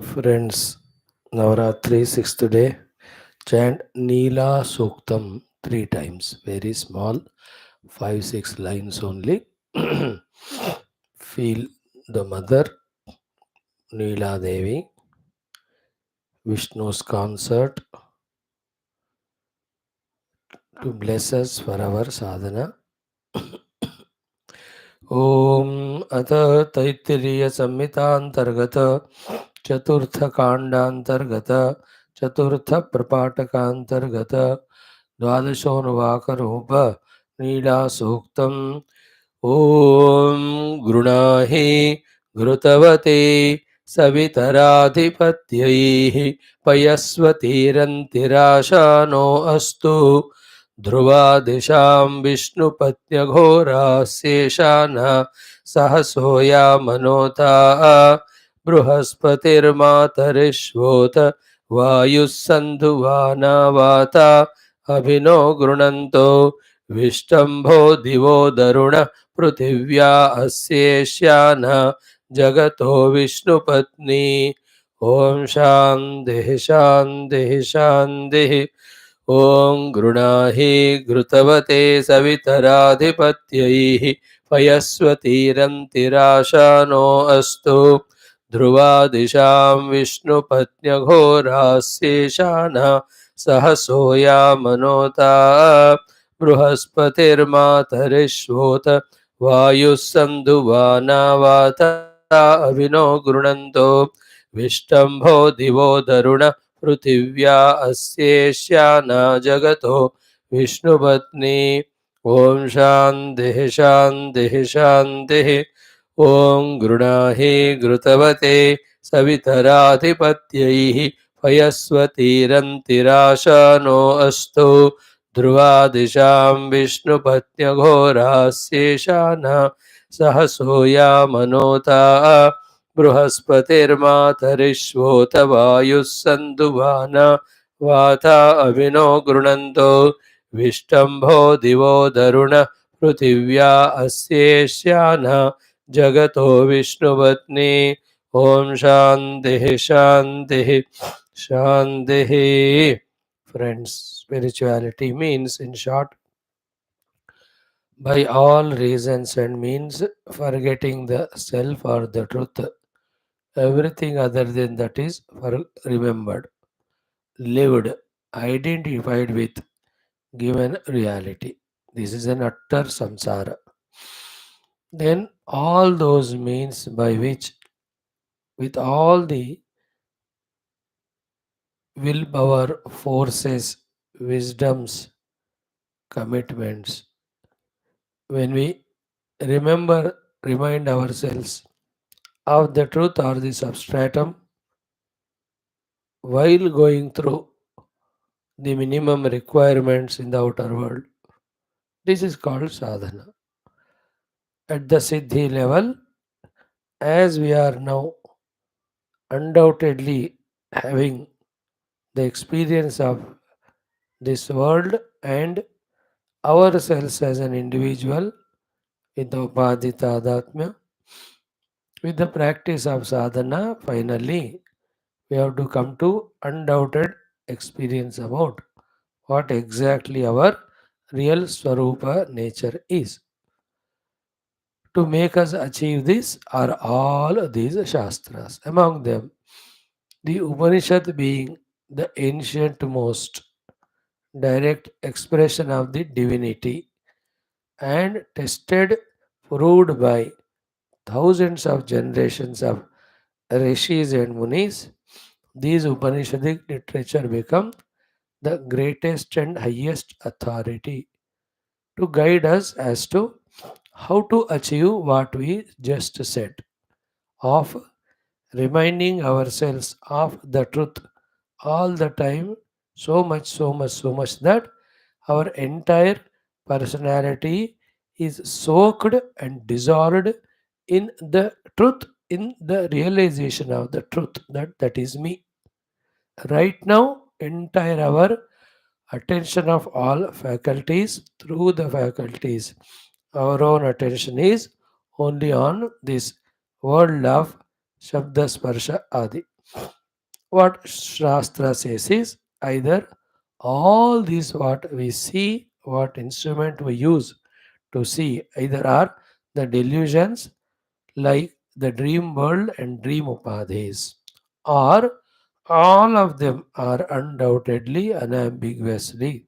Friends, Navaratri 6th day, chant Neela Suktam 3 times. Very small, 5-6 lines only. Feel the mother, Neela Devi, Vishnu's concert to bless us for our sadhana. ओम अथ तैत्तिरीय संहितांतर्गत चतुर्थ कांडांतर्गत चतुर्थ प्रपाठकांतर्गत द्वादशोनुवाक रूप नीला सूक्तम ओम गृणाहि घृतवते सवितराधिपत्यैः पयस्वतीरन्तिराशानो अस्तु ध्रुवादिशां विष्णुपत्न्यघोरास्येषान सहसोऽयामनोता बृहस्पतिर्मातरिष्वोत वायुः सन्धुवाना वाता अभिनो गृणन्तो विष्टम्भो दिवो दरुण पृथिव्या अस्येष्यान जगतो विष्णुपत्नी ओम शान्तिः शान्तिः शान्तिः ओम गृणाहि घृतवते सवितराधिपत्यैः पयस्वतीरन्तिराशानो अस्तु ध्रुवादिशां विष्णुपत्न्यघोरास्येषान सहसोऽयामनोता बृहस्पतिर्मातरिष्वोत वायुः सन्धुवाना वाता अभिनो गृणन्तो विष्टम्भो दिवो दरुण पृथिव्या अस्येष्यान जगतो विष्णुपत्नी ओम शान्तिः शान्तिः शान्तिः ओम गृणाहि घृतवते सवितराधिपत्यैः पयस्वतीरन्तिराशानो अस्तु ध्रुवादिशां विष्णुपत्न्यघोरास्येषान सहसोऽयामनोता बृहस्पतिर्मातरिष्वोत वायुः सन्धुवान वाता अभिनो गृणन्तो विष्टम्भो दिवो दरुण पृथिव्या अस्येष्यान जगतो विष्णुपत्नी ओम शान्तिः शान्तिः शान्तिः. Friends, spirituality means, in short, by all reasons and means, forgetting the self or the truth. Everything other than that is remembered, lived, identified with given reality. This is an utter samsara. Then all those means by which, with all the willpower, forces, wisdoms, commitments, when we remind ourselves of the truth or the substratum while going through the minimum requirements in the outer world. This is called sadhana. At the Siddhi level, as we are now undoubtedly having the experience of this world and ourselves as an individual with the upadhita adatmya, with the practice of sadhana, finally we have to come to undoubted experience about what exactly our real swarupa nature is. To make us achieve this are all these shastras. Among them, the Upanishad being the ancient most direct expression of the divinity and tested, proved by thousands of generations of rishis and munis, these Upanishadic literature become the greatest and highest authority to guide us as to how to achieve what we just said, of reminding ourselves of the truth all the time, so much that our entire personality is soaked and dissolved in the truth, in the realization of the truth that is me. Right now, entire our attention of all faculties, through the faculties, our own attention is only on this world of Shabda Sparsha Adi. What Shastra says is either all these what we see, what instrument we use to see, either are the delusions like the dream world and dream upadhis, or all of them are undoubtedly unambiguously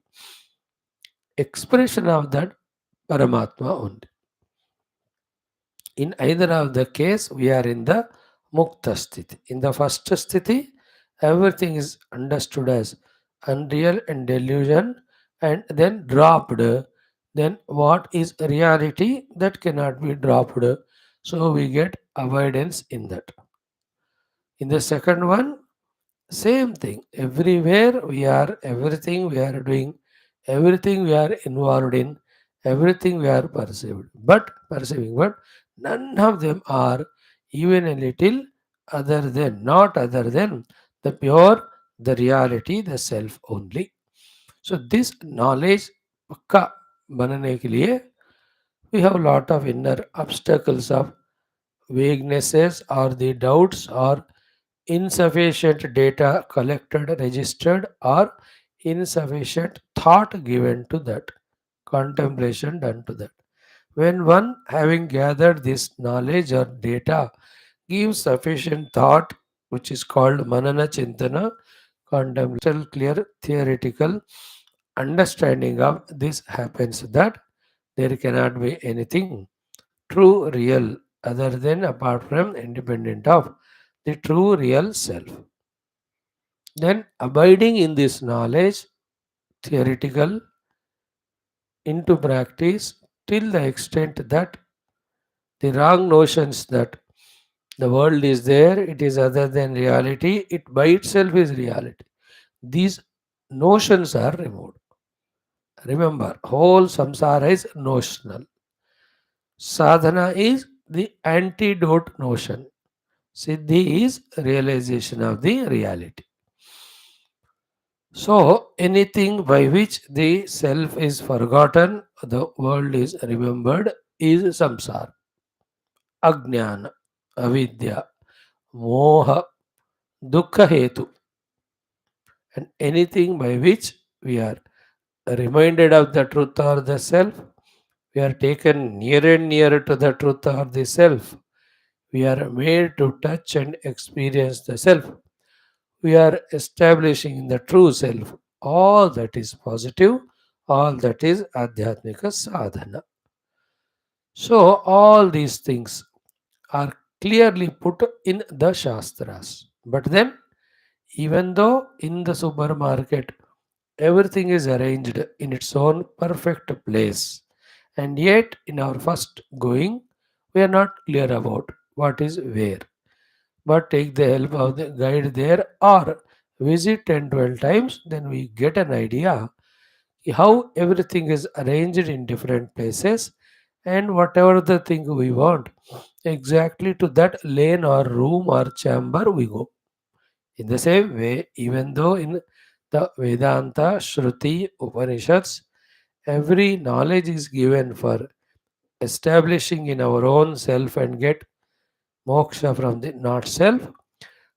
expression of that Paramatma only. In either of the case, we are in the Mukta sthiti. In the first sthiti, everything is understood as unreal and delusion and then dropped. Then what is reality that cannot be dropped? So we get avoidance in that. In the second one, same thing. Everywhere we are, everything we are doing, everything we are involved in, everything we are perceiving, but none of them are even a little not other than the pure, the reality, the self only. So this knowledge पक्का बनने के लिए we have a lot of inner obstacles of vaguenesses or the doubts or insufficient data collected, registered, or insufficient thought given to that, contemplation done to that. When one, having gathered this knowledge or data, gives sufficient thought, which is called manana chintana, contemplation, clear theoretical understanding of this happens that there cannot be anything true, real, other than apart from independent of the true real self. Then abiding in this knowledge, theoretical, into practice till the extent that the wrong notions that the world is there, it is other than reality, it by itself is reality. These notions are removed. Remember, whole samsara is notional. Sadhana is the antidote notion. Siddhi is realization of the reality. So, anything by which the self is forgotten, the world is remembered, is samsara, ajnana, avidya, moha, dukkha hetu. And anything by which we are reminded of the truth or the self, we are taken nearer and nearer to the truth or the self. We are made to touch and experience the self. We are establishing the true self. All that is positive, all that is adhyatmika sadhana. So, all these things are clearly put in the Shastras. But then, even though in the supermarket everything is arranged in its own perfect place, and yet in our first going, we are not clear about what is where. But take the help of the guide there or visit 10 12 times, then we get an idea how everything is arranged in different places and whatever the thing we want, exactly to that lane or room or chamber we go. In the same way, even though in the Vedanta, Shruti, Upanishads, every knowledge is given for establishing in our own self and get moksha from the not self,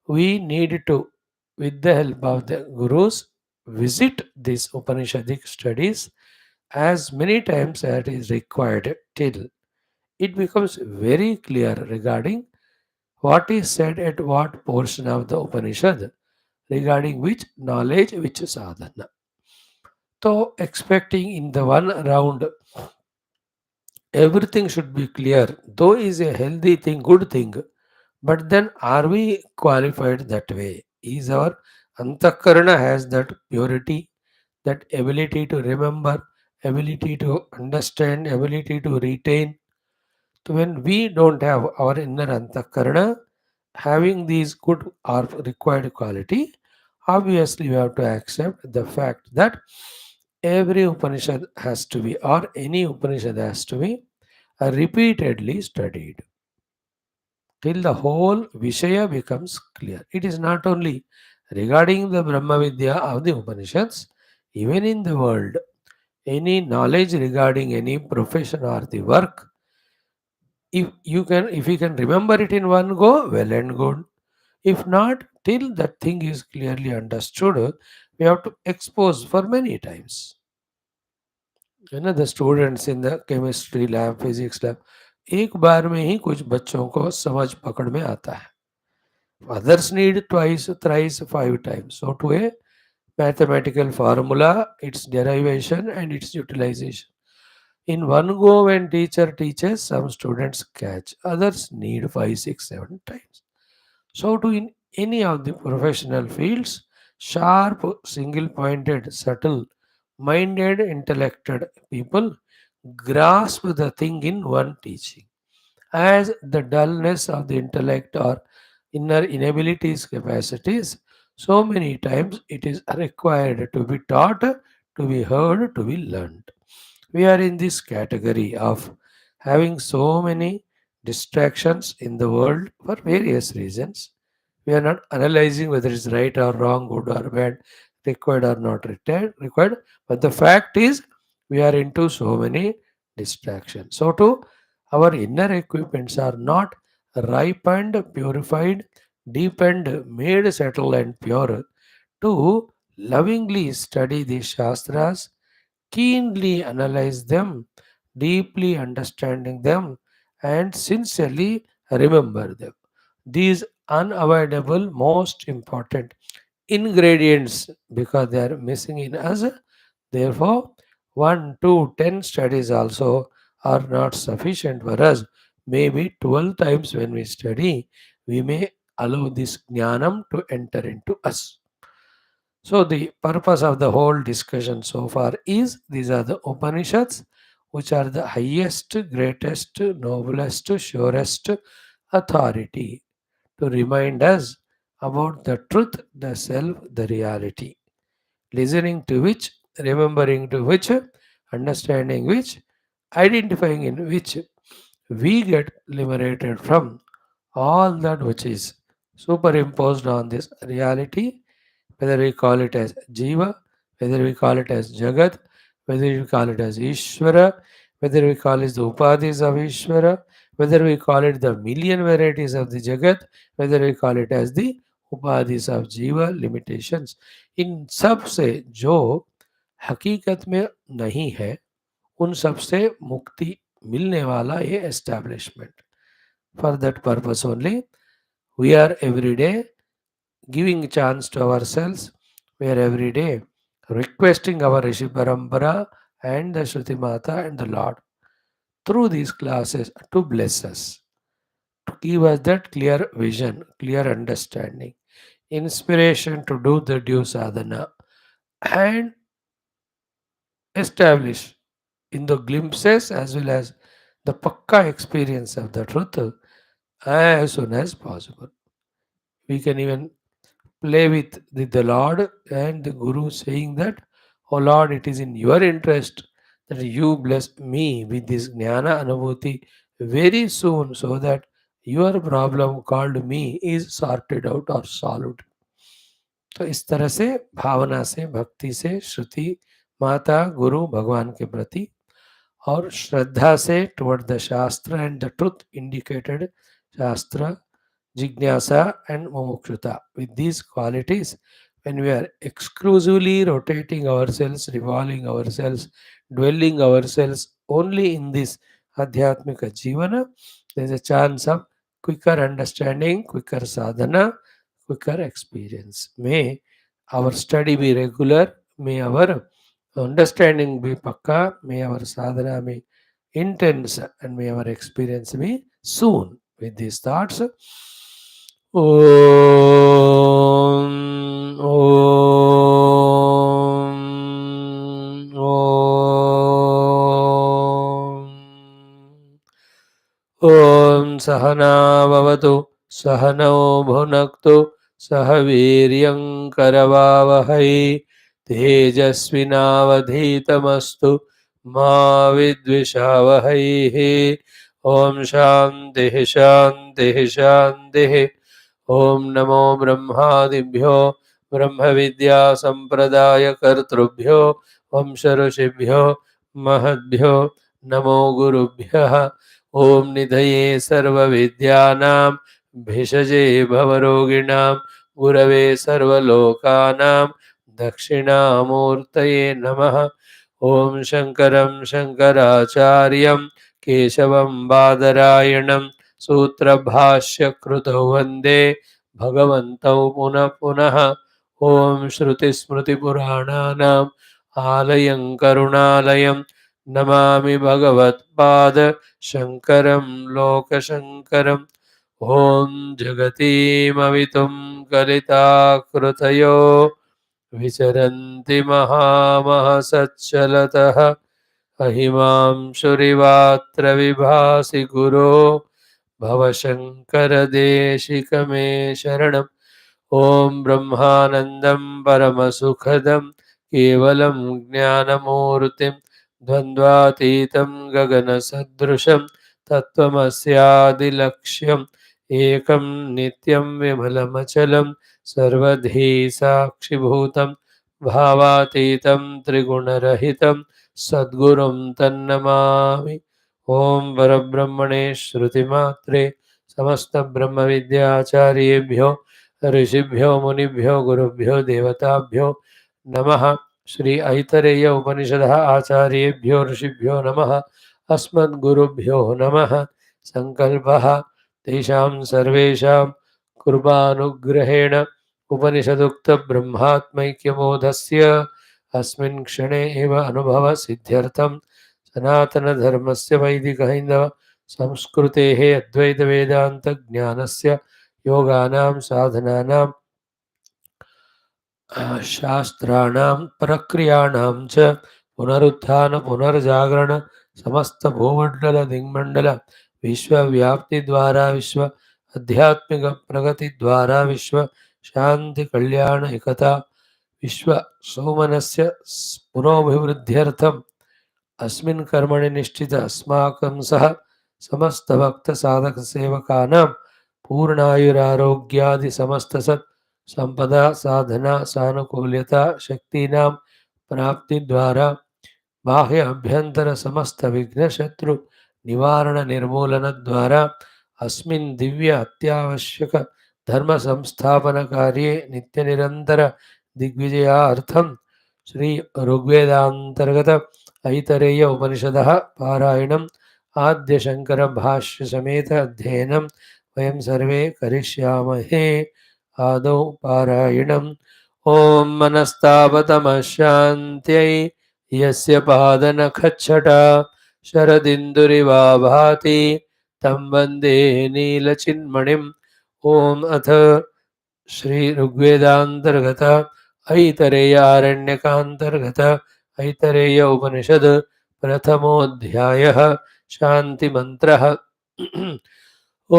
we need to, with the help of the gurus, visit these Upanishadic studies as many times as is required till it becomes very clear regarding what is said at what portion of the Upanishad, regarding which knowledge, which sadhana. So, expecting in the one round everything should be clear, though is a healthy thing, good thing, but then are we qualified that way? Is our antakarana has that purity, that ability to remember, ability to understand, ability to retain? So when we don't have our inner antakarana having these good or required quality, obviously we have to accept the fact that every Upanishad has to be, or any Upanishad has to be, repeatedly studied till the whole Vishaya becomes clear. It is not only regarding the Brahma Vidya of the Upanishads, even in the world, any knowledge regarding any profession or the work, if you can remember it in one go, well and good. If not, till that thing is clearly understood, we have to expose for many times. The students in the chemistry lab, physics lab, एक बार में ही कुछ बच्चों को समझ पकड़ में आता है. Others need twice, thrice, 5 times. So to a mathematical formula, its derivation and its utilization. In one go, when teacher teaches, some students catch, others need 5, 6, 7 times. So to in any of the professional fields, sharp, single-pointed, subtle, minded, intellected people grasp the thing in one teaching. As the dullness of the intellect or inner inabilities capacities, so many times it is required to be taught, to be heard, to be learned. We are in this category of having so many distractions in the world for various reasons. We are not analyzing whether it's right or wrong, good or bad, required or not required. But the fact is, we are into so many distractions. So, too, our inner equipments are not ripened, purified, deepened, made settled and pure to lovingly study the Shastras, keenly analyze them, deeply understanding them, and sincerely remember them. These unavoidable, most important ingredients because they are missing in us. Therefore, 1, 2, 10 studies also are not sufficient for us. Maybe 12 times when we study, we may allow this jnanam to enter into us. So, the purpose of the whole discussion so far is these are the Upanishads, which are the highest, greatest, noblest, surest authority to remind us about the truth, the self, the reality. Listening to which, remembering to which, understanding which, identifying in which, we get liberated from all that which is superimposed on this reality, whether we call it as Jiva, whether we call it as Jagat, whether we call it as Ishvara, whether we call it the Upadhis of Ishvara, whether we call it the million varieties of the Jagat, whether we call it as the Upadhis of Jiva, limitations. इन सब से जो हकीकत में नहीं है, उन सब से मुक्ति मिलने वाला ये establishment. For that purpose only, we are every day giving chance to ourselves. We are every day requesting our Rishi Parampara and the Shruti Mata and the Lord through these classes to bless us, to give us that clear vision, clear understanding, inspiration to do the due sadhana, and establish in the glimpses as well as the pakka experience of the truth as soon as possible. We can even play with the Lord and the Guru saying that, "Oh Lord, it is in your interest that you bless me with this Jnana Anubhuti very soon so that your problem called me is sorted out or solved." तो इस तरह से भावना से, भक्ति से, श्रुति माता गुरु भगवान के प्रति और श्रद्धा से टुवर्ड द शास्त्र एंड द ट्रुथ इंडिकेटेड शास्त्र, jignasa and mumukshata. With these qualities, when we are exclusively rotating ourselves, revolving ourselves, dwelling ourselves only in this adhyatmika jivana, there is a chance of quicker understanding, quicker sadhana, quicker experience. May our study be regular, may our understanding be pakka, may our sadhana be intense, and may our experience be soon. With these thoughts, Om, Om, Om. Om Sahana Bhavatu, Sahano Bhunaktu, Sahaviryam Karavavahai, Tejasvinavadhitamastu, Ma Vidvishavahai. Om Shanti Shanti Shanti. Om Namo Brahmadibhyo, Brahma Vidya Sampradaya Kartrubhyo, Om Sharushibhyo, Mahadbhyo, Namo Gurubhyaha. Om Nidhaye Sarva Vidyanam भिषजे भवरोगिणां गुरवे सर्वलोकानां दक्षिणामूर्तये नमः। ॐ शङ्करं शङ्कराचार्यं केशवं बादरायणं सूत्रभाष्यकृतौ वन्दे भगवन्तौ पुनः पुनः। ॐ श्रुतिस्मृतिपुराणानाम् आलयं करुणालयं नमामि भगवत्पाद शङ्करं लोकशङ्करम्। ॐ जगतीमवितुं कलिताकृतयो विचरन्ति महामहसच्चलतः अहिमांशुरिवात्र विभासि गुरो भवशङ्करदेशिकमे शरणम्। ॐ ब्रह्मानन्दं परमसुखदं केवलं ज्ञानमूर्तिं द्वन्द्वातीतं गगनसदृशं तत्त्वमस्यादिलक्ष्यम् एकं नित्यं विमलमचलं सर्वधी साक्षिभूतं भावातीतं त्रिगुणरहितं सद्गुरुं तन्नमामि। ॐ परब्रह्मणे श्रुतिमात्रे समस्तब्रह्मविद्याचार्येभ्यो ऋषिभ्यो मुनिभ्यो गुरुभ्यो देवताभ्यो नमः। श्री ऐतरेय उपनिषदः आचार्येभ्यो ऋषिभ्यो नमः। अस्मद्गुरुभ्यो नमः। संकल्पः तेषां सर्वेषां कृपानुग्रहेण उपनिषदुक्तब्रह्मात्मैक्यबोधस्य अस्मिन् क्षणे एव अनुभवसिद्ध्यर्थं सनातनधर्मस्य वैदिकहैन्दव संस्कृतेः अद्वैतवेदान्तज्ञानस्य योगानां साधनानां शास्त्राणां प्रक्रियाणां च पुनरुत्थान पुनर्जागरण समस्त भूमंडल दिग्मंडल विश्वव्याप्ति द्वारा विश्व आध्यात्मिक प्रगति द्वारा विश्व शांति कल्याण एकता विश्व सौमनस्य पुरोभिवृद्ध्यर्थम् अस्मिन् कर्मणि निष्ठित अस्माकं सह समस्त भक्त साधक सेवकानां पूर्णायुरारोग्यादि समस्त सत् संपदा साधना सानुकूल्यता शक्तीनां प्राप्ति द्वारा बाह्य अभ्यंतर समस्त विघ्न शत्रु निवारण निर्मूलन द्वारा अस्मिन् दिव्य अत्यावश्यक धर्म संस्थापन कार्ये नित्य निरंतर दिग्विजयार्थं श्री ऋग्वेदांतर्गत ऐतरेय उपनिषदः पारायणम् आद्य शंकर भाष्य समेत अध्ययनं वयं सर्वे करिष्यामहे। आदौ पारायणम्। ॐ मनस्तापतमः यस्य पादनखच्छटा शरदिन्दुरिवा भाति तं वन्दे नीलचिन्मणिम्। ॐ अथ श्री ऋग्वेदान्तर्गत ऐतरेयारण्यकान्तर्गत ऐतरेय उपनिषद प्रथमोऽध्यायः शान्तिमन्त्रः। ॐ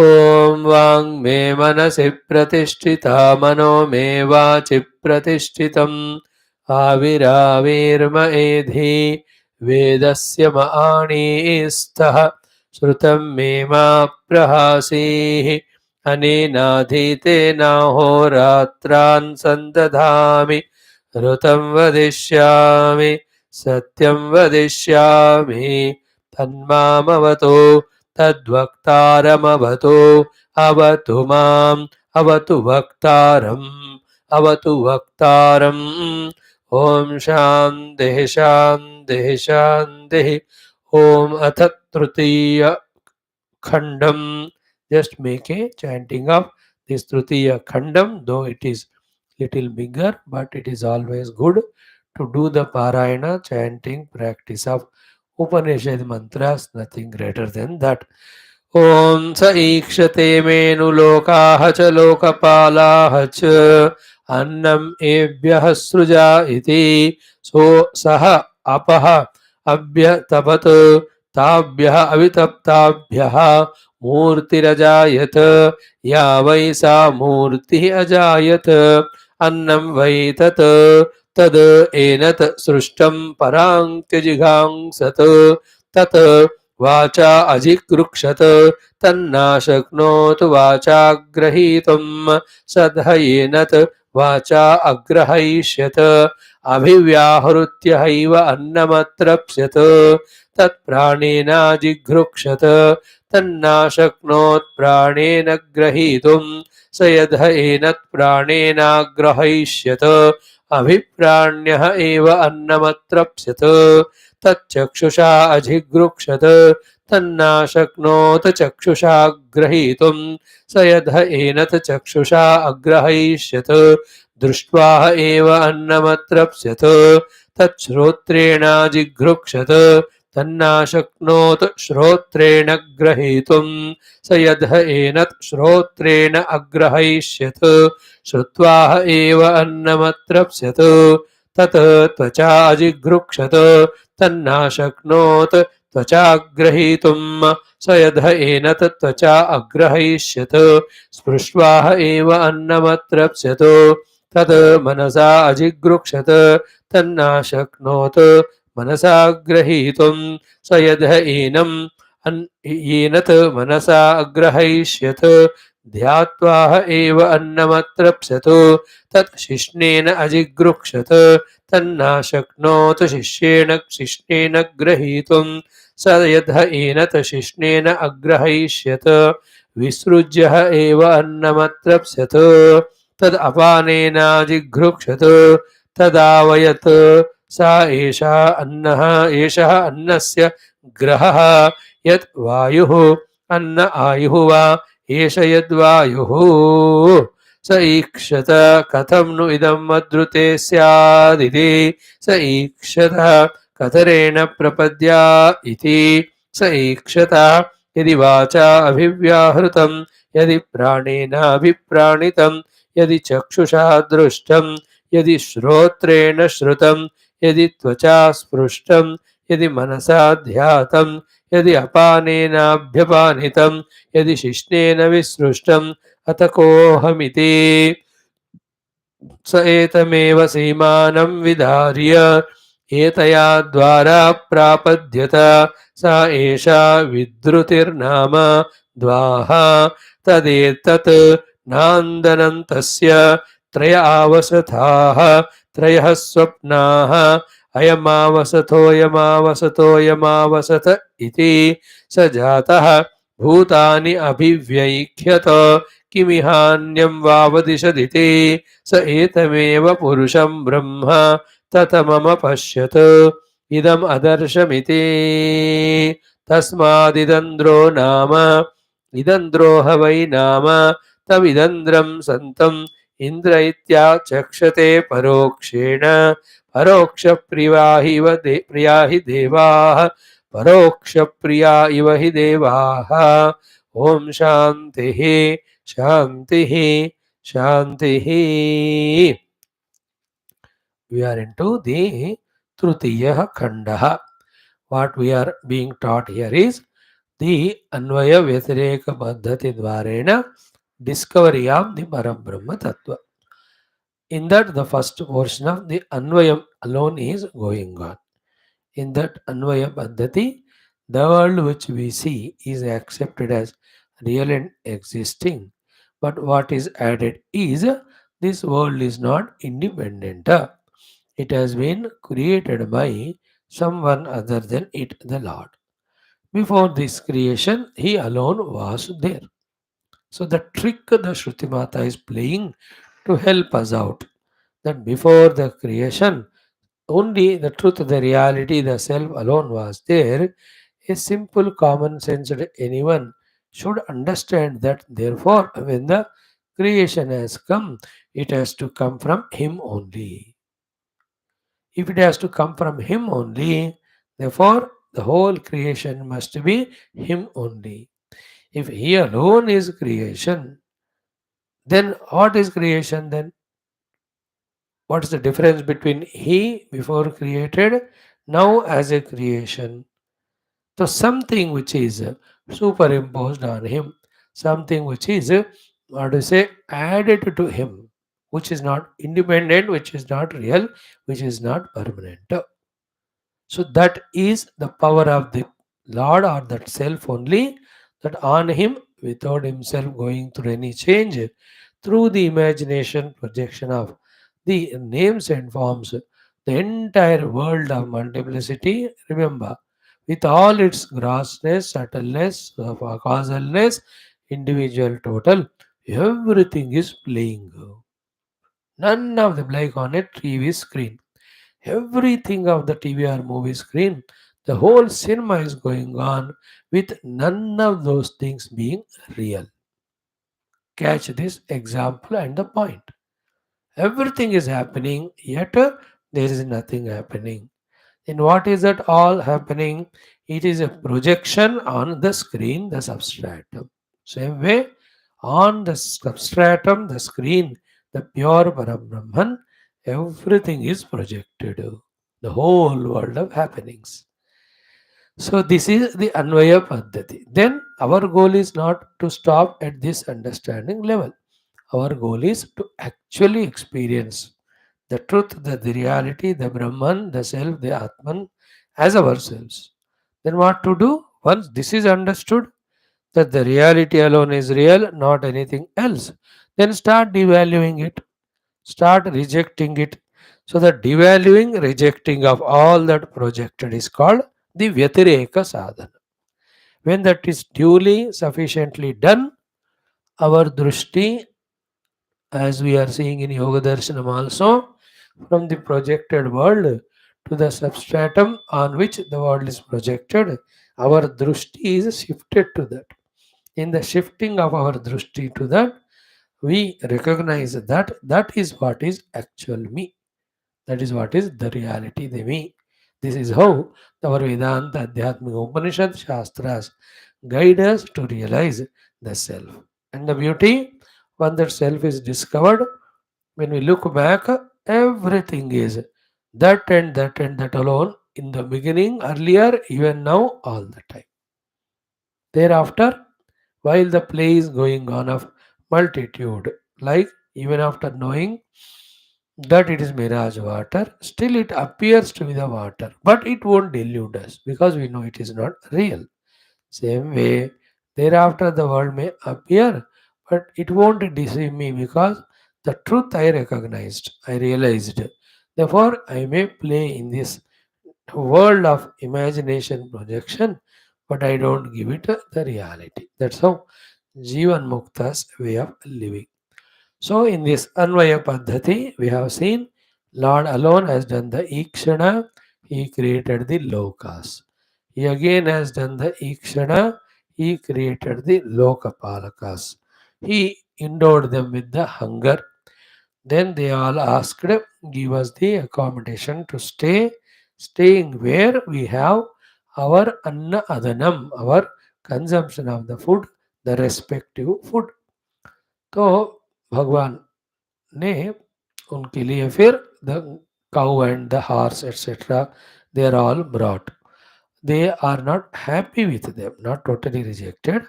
वाङ्मे मनसि प्रतिष्ठिता मनो मे वाचि प्रतिष्ठितम् आविराविर्म एधि वेदस्य म आणीस्तः श्रुतं मे मा प्रहासीः अनेनाधीतेनाहोरात्रान् सन्दधामि ऋतं वदिष्यामि सत्यं वदिष्यामि तन्मामवतु तद्वक्तारमवतु अवतु माम् अवतु वक्तारम् अवतु वक्तारम्। ॐ शान्तिः शान्तिः शान्तिः। ॐ अथ तृतीय खण्डम्। Just make a chanting of this Tritiya Khandam, though it is little bigger, but it is always good to do the Parayana chanting practice of Upanishad mantras, nothing greater than that. ॐ स ईक्षते menu लोकाः च लोकपालाः च अन्नम् एभ्यः सृजा इति सो सः अपः अभ्यतपत् ताभ्यः अवितप्ताभ्यः मूर्तिरजायत या वै सा मूर्तिः अजायत अन्नं वै तत् तद् एनत् सृष्टं पराङ्त्यजिघांसत् तत् वाचा अजिगृक्षत तन्नाशक्नोत् वाचाग्रहीतुम् सदहयेनत् वाचा अग्रहयिष्यत अभिव्याहृत्य हैव अन्नमत्रप्स्यत तत्प्राणेनाजिघृक्षत तन्नाशक्नोत् प्राणेन ग्रहीतुम् स यदहयेनत् प्राणेनाग्रहयिष्यत अभिप्राण्यः एव अन्नमत्रप्स्यत तच्चक्षुषा अजिगृक्षत तन्नाशक्नोत् चक्षुषा ग्रहीतुम् स यद्ह एनत् चक्षुषा अग्रहयिष्यत दृष्ट्वा एव अन्नमत्रप्स्यत तच्छ्रोत्रेणाजिघृक्षत तन्नाशक्नोत् श्रोत्रेण ग्रहीतुम् स यद्ह एनत् श्रोत्रेण अग्रहयिष्यत श्रुत्वा एव अन्नमत्रप्स्यत तत् त्वचा अजिघृक्षत तन्नाशक्नोत् त्वचाग्रहीतुम् स यद्ह एनत् त्वचा अग्रहयिष्यत स्पृष्ट्वा एव अन्नमत्रप्स्यत तत् मनसा अजिघृक्षत तन्नाशक्नोत् मनसा ग्रहीतुम् स यद्ह येनत् मनसा अग्रहयिष्यत ध्यात्वा एव अन्नमत्रप्स्यत तत् शिष्णेन अजिगृक्षत तन्नाशक्नोत् शिष्णेन ग्रहीतुम् स यद्ह एनत् शिष्णेन अग्रहयिष्यत विसृज्य एव अन्नमत्रप्स्यत तद् अपानेनाजिघृक्षत तदावयत् सा एषः अन्नस्य ग्रहः यत् वायुः अन्न आयुः वा एष यद्वायुः स ईक्षत कथं नु इदं मद्रुते स्यादिति स ईक्षत कतरेण प्रपद्या इति स ईक्षत यदि वाचा अभिव्याहृतं यदि प्राणेनाभिप्राणितं यदि चक्षुषा दृष्टं यदि श्रोत्रेण श्रुतं यदि त्वचा स्पृष्टं यदि मनसा ध्यातं यदि अपानेनाभ्यपानितं यदि शिष्णेन विसृष्टम् अथ कोऽहमिति स एतमेव सीमानं विधार्य एतया द्वारा प्रापद्यत सा एषा विद्रुतिर्नाम द्वाः तदेतत् नान्दनन्तस्य त्रय आवसथाः त्रयः स्वप्नाः अयमावसथोऽयमावसत इति स जातः भूतानि अभिव्यैख्यत किमिहान्यं वावदिशदिति स एतमेव पुरुषं ब्रह्म ततमम पश्यत इदम् अदर्शमिति तस्मादिदन्द्रो नाम इदन्द्रोह वै नाम तमिदन्द्रं सन्तम् इन्द्र इत्याचक्षते परोक्षेण परोक्षप्रिया हि देवाः परोक्षप्रिया इव हि देवाः ॐ शान्तिः शान्तिः शान्तिः. We are into the Tritiya Khandaha. What we are being taught here is the Anvaya Vyatireka Paddhati Dvarena discovery of the Parabrahma Tattva. In that, the first portion of the Anvayam alone is going on. In that Anvaya Paddhati, the world which we see is accepted as real and existing. But what is added is this world is not independent. It has been created by someone other than it, the Lord. Before this creation, He alone was there. So the trick the Shruti Mata is playing to help us out, that before the creation, only the truth, the reality, the self alone was there. A simple common sense anyone should understand that therefore when the creation has come, it has to come from Him only. If it has to come from Him only, therefore the whole creation must be Him only. If He alone is creation, then what is creation then? What is the difference between He before created, now as a creation? So something which is superimposed on Him, something which is, what to say, added to Him, which is not independent, which is not real, which is not permanent. So that is the power of the Lord or that self only, that on him without himself going through any change, through the imagination projection of the names and forms, the entire world of multiplicity, remember, with all its grossness, subtleness, causalness, individual total, everything is playing. None of them like on a TV screen. Everything of the TV or movie screen, the whole cinema is going on with none of those things being real. Catch this example and the point. Everything is happening, yet there is nothing happening. In what is it all happening? It is a projection on the screen, the substratum. Same way, on the substratum, the screen, the pure Parabrahman, everything is projected. The whole world of happenings. So this is the Anvaya Paddhati. Then our goal is not to stop at this understanding level. Our goal is to actually experience the truth, the reality, the Brahman, the self, the Atman as ourselves. Then what to do? Once this is understood, that the reality alone is real, not anything else, then start devaluing it, start rejecting it. So the devaluing, rejecting of all that projected is called the Vyatireka sadhana. When that is duly, sufficiently done, our drushti, as we are seeing in Yoga Darshanam also, from the projected world to the substratum on which the world is projected, our drushti is shifted to that. In the shifting of our drushti to that, we recognize that that is what is actual me. That is what is the reality, the me. This is how our Vedanta, Adhyatmika Upanishad Shastras guide us to realize the self. And the beauty, when that self is discovered, when we look back, everything is that alone in the beginning, earlier, even now, all the time. Thereafter, while the play is going on of multitude, like even after knowing that it is mirage water, still it appears to be the water, but it won't delude us because we know it is not real. Same way, thereafter the world may appear, but it won't deceive me because the truth I recognized, I realized. Therefore, I may play in this world of imagination projection, but I don't give it the reality. That's how Jivan Mukta's way of living. So, in this Anvaya Paddhati, we have seen Lord alone has done the Ikshana, he created the Lokas. He again has done the Ikshana, he created the Lokapalakas. He endowed them with the hunger. Then they all asked, give us the accommodation to stay, staying where we have our Anna Adanam, our consumption of the food, the respective food. तो भगवान ने उनके लिए फिर the cow and the horse etc. they are all brought. They are not happy with them, not totally rejected.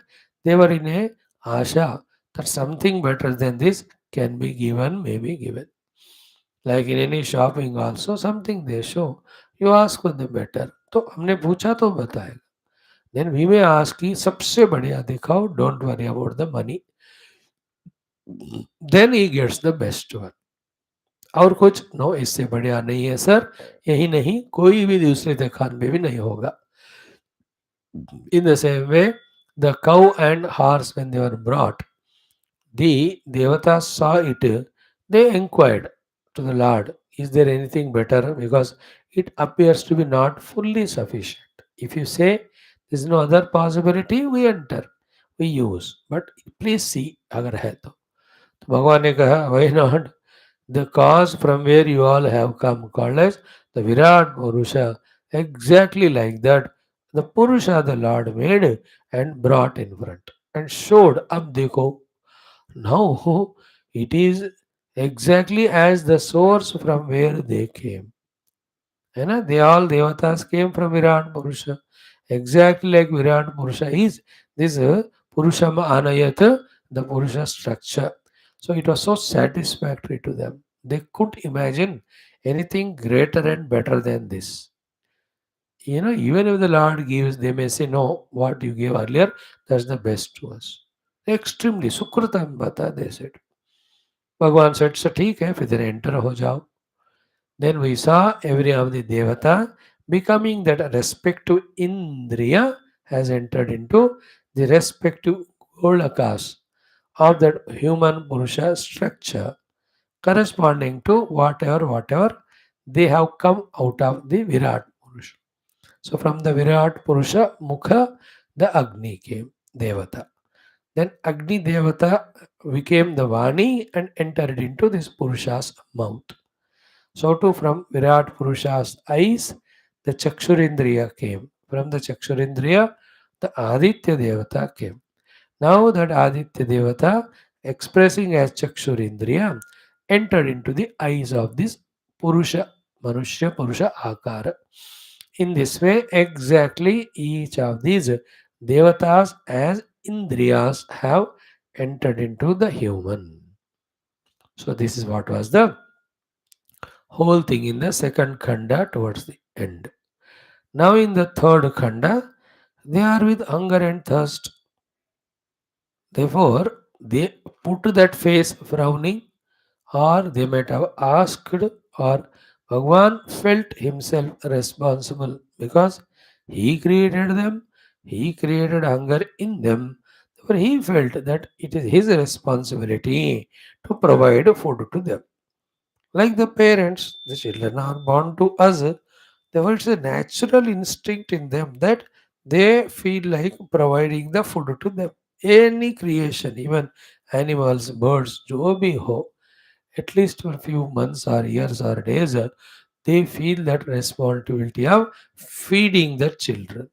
They were in a asha that something better than this can be given, may be given. Like in any shopping also, something they show. You ask for the better. तो हमने पूछा तो बताएगा. Then we may ask कि सबसे बढ़िया दिखाओ, don't worry about the money. Then he gets the best one. और कुछ नो इससे बढ़िया नहीं है सर, यही नहीं कोई भी दूसरे दुकान में भी नहीं होगा. In the same way, the cow and horse when they were brought, the devatas saw it, they inquired to the Lord, is there anything better? Because it appears to be not fully sufficient. If you say there is no other possibility, we enter, we use. But please see, अगर है तो. तो भगवान ने कहा, why not? The cause from where you all have come, called as the Virat Purusha, exactly like that, the Purusha the Lord made and brought in front and showed, Ab dekho, now it is exactly as the source from where they came. You know, they all devatas came from Virat Purusha. Exactly like Virat Purusha is this Purusham Anayat, the Purusha structure. So it was so satisfactory to them. They couldn't imagine anything greater and better than this. Even if the Lord gives, they may say, no, what you gave earlier, that's the best to us. Extremely, Sukrutam Bata, they said. Bhagavan said, so ठीक है, फिर enter हो जाओ. Then we saw every of the Devata becoming that respective Indriya has entered into the respective Golakas of that human Purusha structure corresponding to whatever they have come out of the Virat Purusha. So from the Virat Purusha Mukha, the Agni came, Devata. Then Agni Devata became the Vani and entered into this Purusha's mouth. So too from Virat Purusha's eyes, the Chakshurindriya came. From the Chakshurindriya, the Aditya Devata came. Now that Aditya Devata, expressing as Chakshurindriya, entered into the eyes of this Purusha, Manushya Purusha Akara. In this way, exactly each of these Devatas as Indriyas have entered into the human. So this is what was the whole thing in the second khanda towards the end. Now in the third khanda, they are with hunger and thirst. Therefore, they put that face frowning, or they might have asked, or Bhagwan felt himself responsible because he created them, he created hunger in them. Therefore, he felt that it is his responsibility to provide food to them. Like the parents, the children are born to us. There is a natural instinct in them that they feel like providing the food to them. Any creation, even animals, birds, jo bhi ho, at least for a few months or years or days, they feel that responsibility of feeding the children.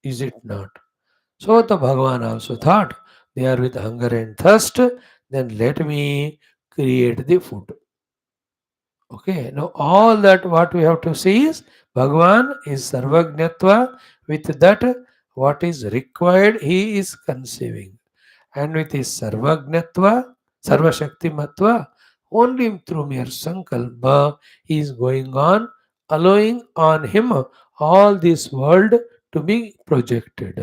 Is it not? So the Bhagavan also thought they are with hunger and thirst, then let me create the food. Okay, now all that what we have to see is Bhagavan is Sarvajnatva. With that, what is required, he is conceiving. And with his Sarvajnatva, Sarvashaktimatva, only through mere Sankalpa, he is going on, allowing on him all this world to be projected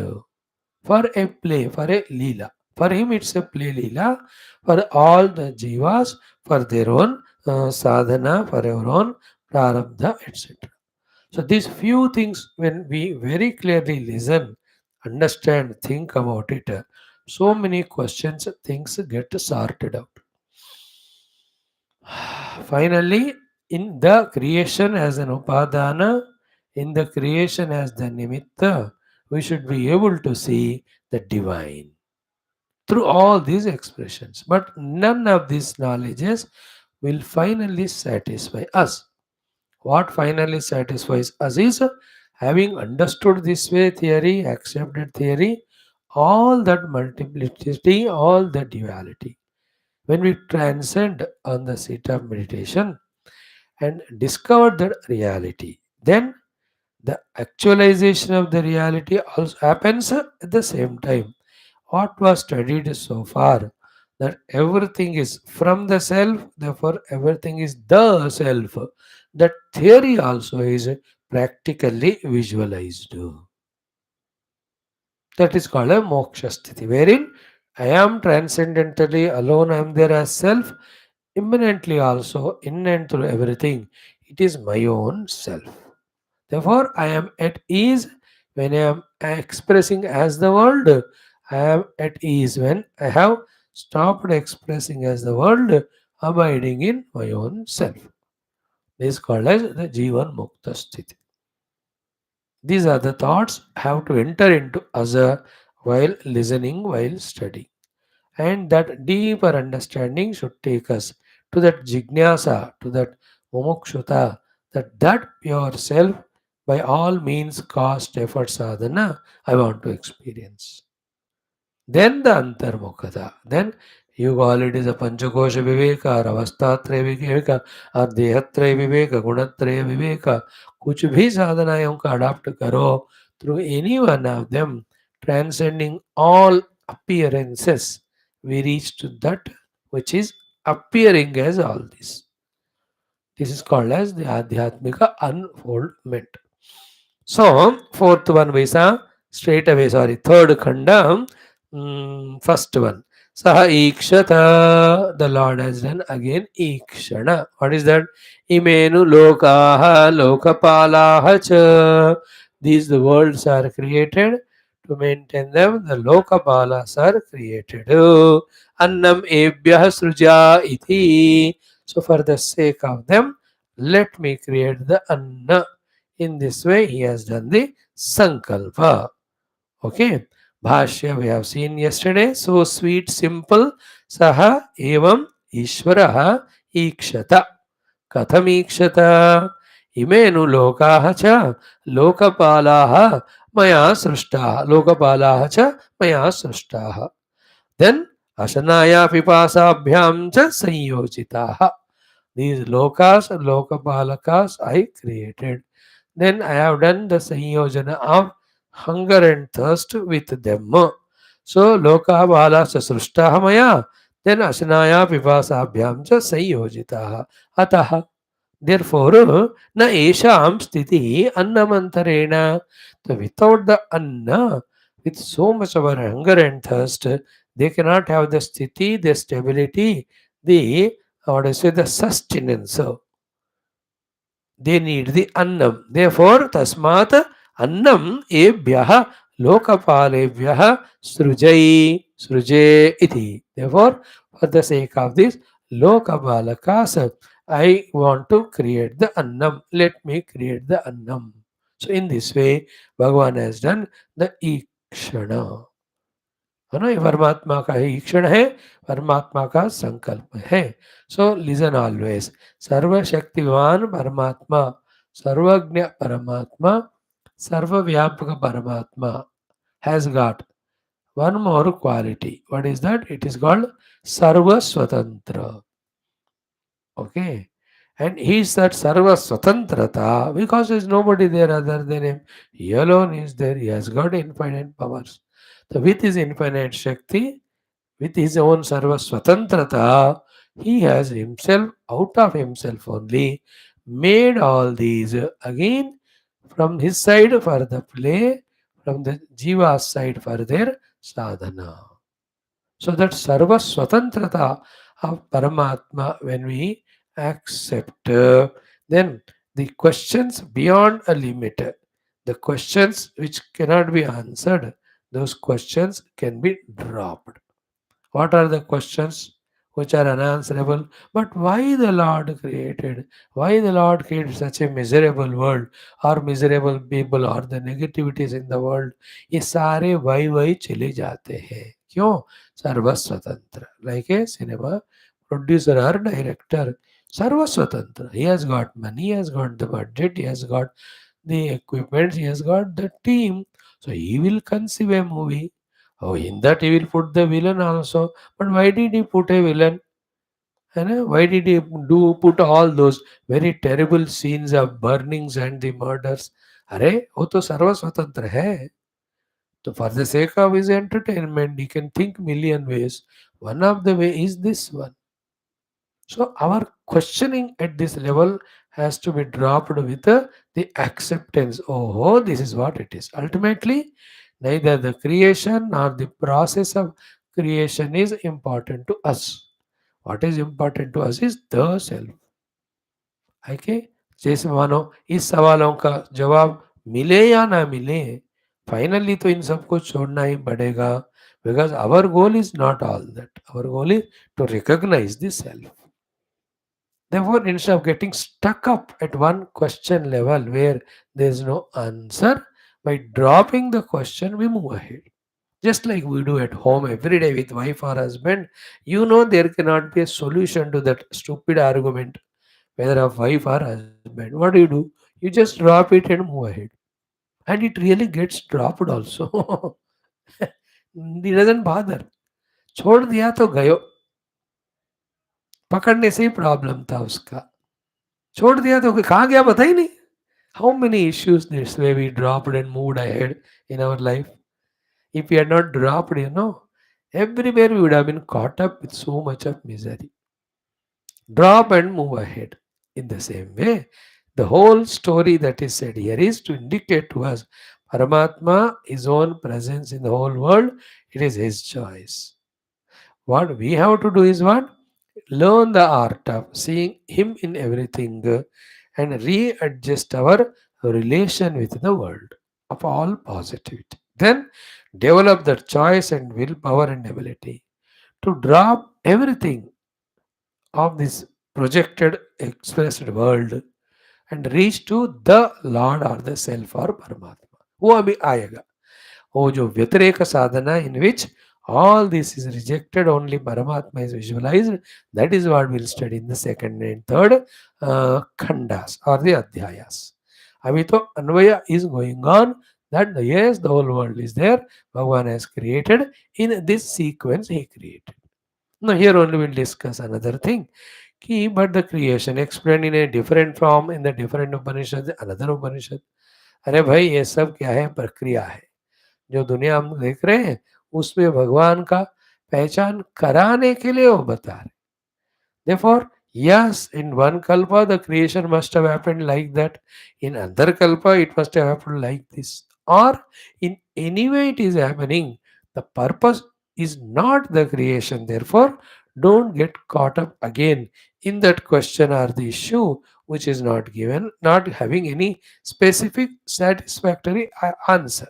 for a play, for a lila. For him, it's a play lila. For all the jivas, for their own sadhana, for our own prarabdha, etc. So these few things, when we very clearly listen, understand, think about it, so many questions, things get sorted out. Finally, in the creation as an upadana, in the creation as the nimitta, we should be able to see the divine through all these expressions. But none of these knowledges will finally satisfy us. What finally satisfies us is having understood this way theory, accepted theory, all that multiplicity, all the duality. When we transcend on the seat of meditation and discover that reality, then the actualization of the reality also happens at the same time. What was studied so far, that everything is from the self, therefore everything is the self. That theory also is practically visualized. That is called a moksha sthiti, wherein I am transcendentally alone, I am there as self, immanently also, in and through everything. It is my own self. Therefore, I am at ease when I am expressing as the world. I am at ease when I have stopped expressing as the world, abiding in my own self. This is called as the Jivan Mukta Sthiti. These are the thoughts have to enter into us while listening, while studying. And that deeper understanding should take us to that jijnasa, to that mumukshuta, that pure self, by all means, cost, effort, sadhana, I want to experience. Then the antarmukhata. Then you call it is a panchakosha viveka, or avastatraya viveka, or dehatraya viveka, gunatraya viveka. कुछ भी साधनाओं का adopt करो, through any one of them, transcending all appearances, we reach to that which is appearing as all this. This is called as the Adhyatmika unfoldment. So, fourth one we saw straight away, sorry, third khanda, first one. Saha ikshata, the Lord has done again ikshana. What is that? Imenu lokaha lokapalaha cha. These the worlds are created. To maintain them, the lokapalas are created. Annam ebhyah sruja iti. So for the sake of them, let me create the anna. In this way, he has done the sankalpa. Okay. Bhashya we have seen yesterday. So sweet, simple. Saha evam ishvaraha ikshata. Katham ikshata. Imenu lokaha cha lokapalaha maya srushtaha. Lokapalaha cha maya srushtaha. Then Ashanaya Pipasabhyam cha Sanyojitaha. These lokas, lokapalakas I created. Then I have done the Sanyojana of hunger and thirst with them. So lokapala sasrushtaha maya. Then Ashanaya Pipasabhyam cha Sanyojitaha. Ataha. Therefore, na esham sthiti annamantarena. So without the anna, with so much of our hunger and thirst, they cannot have the sthiti, the stability, the what I say, the sustenance. So they need the annam. Therefore, tasmat annam ebhyah lokapalebhyah sruje iti. Therefore, for the sake of this lokapalakas, I want to create the annam. Let me create the annam. So in this way, Bhagavan has done the ikshana. है ना, ये परमात्मा का ही ईक्षण है, परमात्मा का संकल्प है. So listen always. सर्वशक्तिवान परमात्मा, सर्वज्ञ परमात्मा, सर्वव्यापक परमात्मा has got one more quality. What is that? It is called Sarva Swatantra. Okay. And he is that Sarva Swatantrata because there is nobody there other than him. He alone is there. He has got infinite powers. So with his infinite Shakti, with his own Sarva Swatantrata, he has himself, out of himself only, made all these again from his side for the play, from the Jiva's side for their sadhana. So that Sarva Swatantrata of Paramatma, when we accept, then the questions beyond a limit, the questions which cannot be answered, those questions can be dropped. What are the questions which are unanswerable? But why the Lord created? Why the Lord created such a miserable world or miserable people or the negativities in the world? ये सारे why चले जाते हैं. क्यों? सर्व स्वतंत्र. Like a cinema producer or director. Sarva Swatantra. He has got money, he has got the budget, he has got the equipment, he has got the team. So he will conceive a movie. Oh, in that he will put the villain also. But why did he put a villain? And why did he do put all those very terrible scenes of burnings and the murders? अरे वो तो सर्व स्वतंत्र है. So for the sake of his entertainment, he can think million ways. One of the way is this one. So our questioning at this level has to be dropped with the acceptance. Oh, this is what it is. Ultimately, neither the creation nor the process of creation is important to us. What is important to us is the self. Okay? जैसे मानो इस सवालों का जवाब मिले या ना मिले, फाइनली तो इन सबको छोड़ना ही पड़ेगा. Because our goal is not all that. Our goal is to recognise the self. Therefore, instead of getting stuck up at one question level where there is no answer, by dropping the question, we move ahead. Just like we do at home every day with wife or husband, you know there cannot be a solution to that stupid argument, whether of wife or husband. What do? You just drop it and move ahead. And it really gets dropped also. It doesn't bother. छोड़ दिया तो गयो. पकड़ने से ही problem था उसका. छोड़ दिया तो कहाँ गया पता ही नहीं. How many issues this way we dropped and moved ahead in our life? If we had not dropped, everywhere we would have been caught up with so much of misery. Drop and move ahead. In the same way, The whole story that is said here is to indicate to us Paramatma, his own presence in the whole world, it is his choice. What we have to do is what? Learn the art of seeing him in everything and readjust our relation with the world of all positivity. Then develop the choice and willpower and ability to drop everything of this projected expressed world and reach to the Lord or the Self or Paramatma. वो अभी आएगा. वो जो व्यतिरेक sadhana in which all this is rejected, only Paramatma is visualized. That is what we'll study in the second and third khandas or the adhyayas. अभी तो अन्वय is going on that yes, the whole world is there. Bhagavan has created. In this sequence, he created. Now here only we'll discuss another thing. कि but the creation explained in a different form in the different Upanishad, another Upanishad. अरे भाई ये सब क्या है? प्रक्रिया है. जो दुनिया हम देख रहे हैं उसमें भगवान का पहचान कराने के लिए वो बता रहे. Therefore, yes, in one kalpa the creation must have happened like that. In another kalpa it must have happened like this. Or in any way it is happening. The purpose is not the creation. Therefore, don't get caught up again in that question or the issue which is not given, not having any specific satisfactory answer.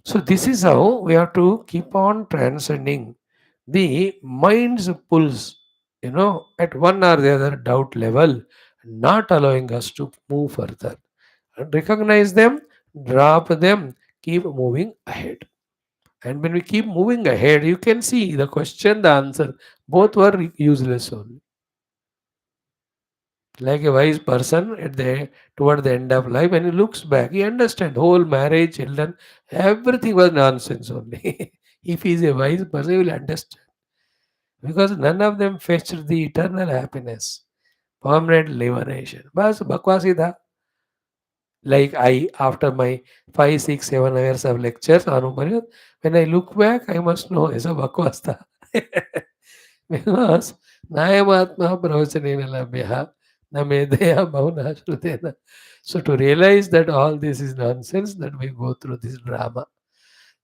So this is how we have to keep on transcending the mind's pulls, at one or the other doubt level, not allowing us to move further. And recognize them, drop them, keep moving ahead. And when we keep moving ahead, you can see the question, the answer, both were useless only. Like a wise person at the toward the end of life, when he looks back, he understands whole marriage, children, everything was nonsense only. If he is a wise person, he will understand. Because none of them fetched the eternal happiness, permanent liberation. बस बकवास ही था. Like I, after my 5, 6, 7 hours of lectures on Upanishad, when I look back, I must know ऐसा बकवास था. Because नायमात्मा प्रवचनेन लभ्यः न मेधया बहुना श्रुतेन. So to realize that all this is nonsense, that we go through this drama.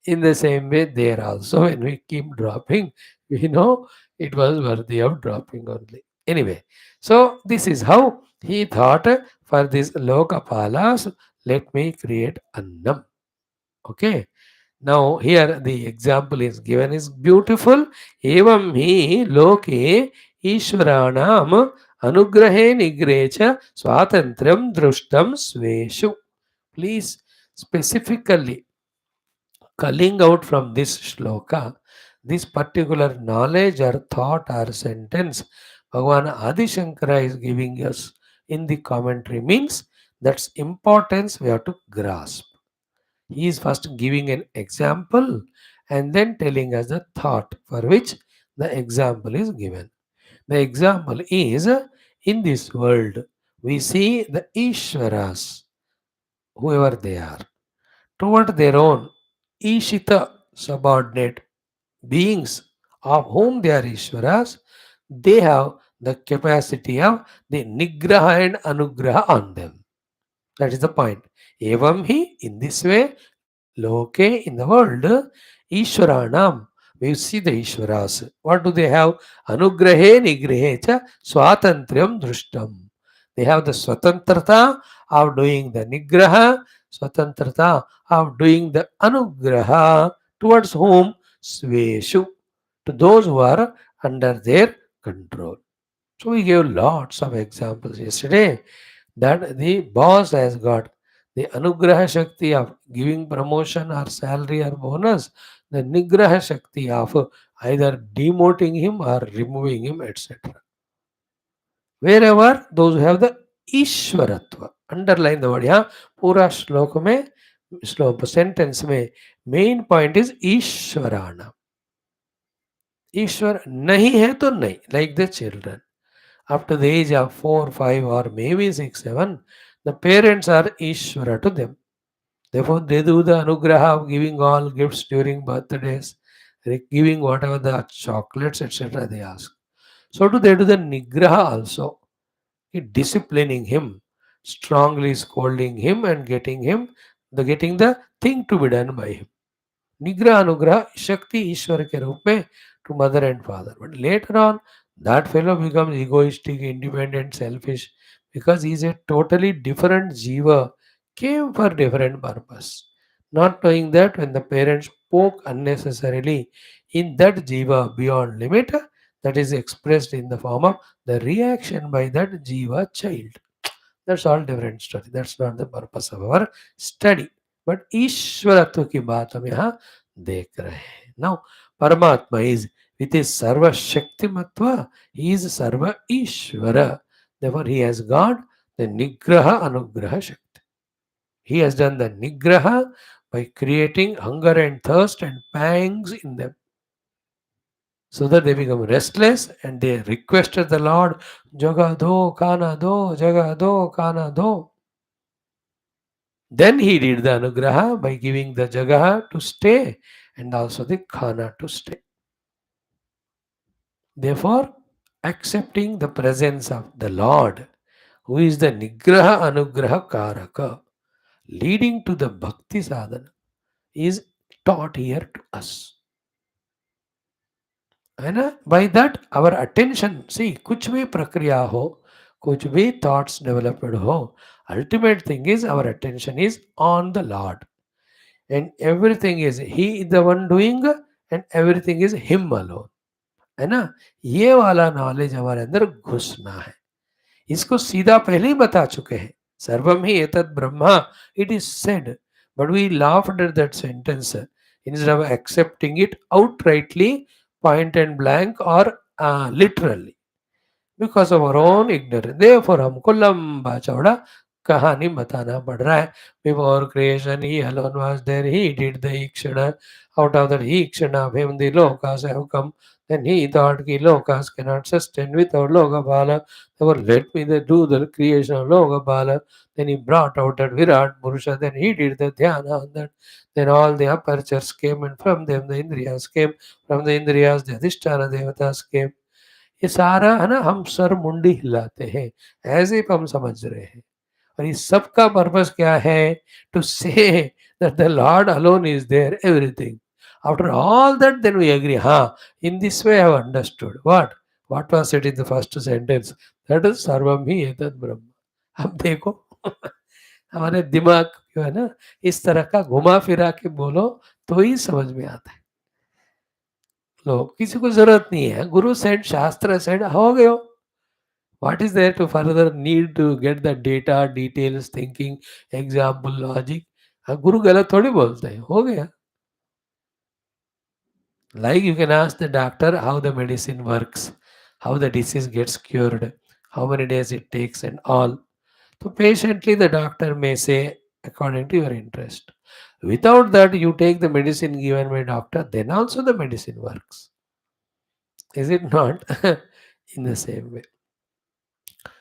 In the same way, there also, when we keep dropping, we know it was worthy of dropping only. Anyway, so this is how he thought for this Lokapalas, let me create Annam. Okay. Now here the example is given is beautiful. Evam hi loke Ishwaranam anugrahe nigrecha swatantram drushtam sveshu. Please specifically culling out from this shloka, this particular knowledge or thought or sentence, Bhagavan Adi Shankara is giving us in the commentary means that's importance we have to grasp. He is first giving an example and then telling us the thought for which the example is given. The example is in this world we see the Ishwaras, whoever they are, toward their own Ishita subordinate beings of whom they are Ishwaras, they have the capacity of the Nigraha and Anugraha on them. That is the point. Evam hi, in this way, Loke, in the world, Ishwaranam, we see the Ishwaras. What do they have? Anugrahe Nigrehe cha Swatantriam Drushtam. They have the Swatantrata of doing the Nigraha, Swatantrata of doing the Anugraha, towards whom? Sveshu, to those who are under their control. So we gave lots of examples yesterday that the boss has got the anugraha shakti of giving promotion or salary or bonus, the nigraha shakti of either demoting him or removing him, etc. Wherever those who have the ईश्वरत्व, underline the word. यहाँ पूरा श्लोक sentence में main point is ईश्वराण. ईश्वर नहीं है तो नहीं, like the children after the age of 4, 5 or maybe 6, 7, the parents are Ishvara to them. Therefore, they do the anugraha of giving all gifts during birthdays, giving whatever the chocolates, etc. they ask. So do they do the nigraha also. disciplining him, strongly scolding him, and getting the thing to be done by him. निग्रह अनुग्रह शक्ति ईश्वर के रूप में to mother and father. But later on, that fellow becomes egoistic, independent, selfish because he is a totally different jiva, came for different purpose. Not knowing that when the parents spoke unnecessarily in that jiva beyond limit, that is expressed in the form of the reaction by that jiva child. That's all different story. That's not the purpose of our study. But ईश्वरत्व की बात हम यहाँ देख रहे हैं. Now, Paramatma is with his Sarva Shaktimatva, he is Sarva Ishvara. Therefore, he has got the Nigraha Anugraha Shakti. He has done the Nigraha by creating hunger and thirst and pangs in them, so that they become restless and they requested the Lord, Jaga do, Kana do, Jaga do, Kana do. Then he did the Anugraha by giving the Jagaha to stay and also the Khana to stay. Therefore, accepting the presence of the Lord, who is the Nigraha Anugraha Karaka, leading to the Bhakti Sadhana, is taught here to us. है ना? By that our attention, see, कुछ भी प्रक्रिया हो, कुछ भी thoughts developed हो, ultimate thing is our attention is on the Lord. And everything is he the one doing and everything is him alone. है ना? ये वाला नॉलेज हमारे अंदर घुसना है. इसको सीधा पहले ही बता चुके हैं. सर्वम ही एतत् Brahma, it is said, but we laughed at that sentence instead of accepting it outrightly, point and blank or literally, because of our own ignorance. Therefore हमको लंबा चौड़ा कहानी बताना पड़ रहा है. Before creation he alone was there, he did the ikshana, out of that ikshana of him the lokas have come. Then he thought ki lokas cannot sustain without lokapala, therefore let me do the creation of lokapala. Then he brought out that Virat Purusha, then he did the dhyana on that. Then all the apertures came and from them the indriyas came, from the indriyas the adhisthana devatas came. ये सारा है ना, हम sir मुंडी हिलाते हैं ऐसे ही हम समझ रहे हैं. और इस सब का पर्पस क्या है? To say that the lord alone is there everything. After all that then we agree, हाँ, in this way I have understood what was said in the first sentence, that is सर्वम ही एतद् ब्रह्म. अब देखो हमारे दिमाग जो है ना, इस तरह का घुमा फिरा के बोलो तो ही समझ में आता है. लोग किसी को जरूरत नहीं है. गुरु सेड, शास्त्र सेड, हो गयो. What is there to further need to get the data, details, thinking, example, logic? गुरु गलत थोड़ी बोलते हैं, हो गया. Like you can ask the doctor how the medicine works, how the disease gets cured, how many days it takes and all. So patiently the doctor may say according to your interest. Without that, you take the medicine given by doctor, then also the medicine works. Is it not? In the same way.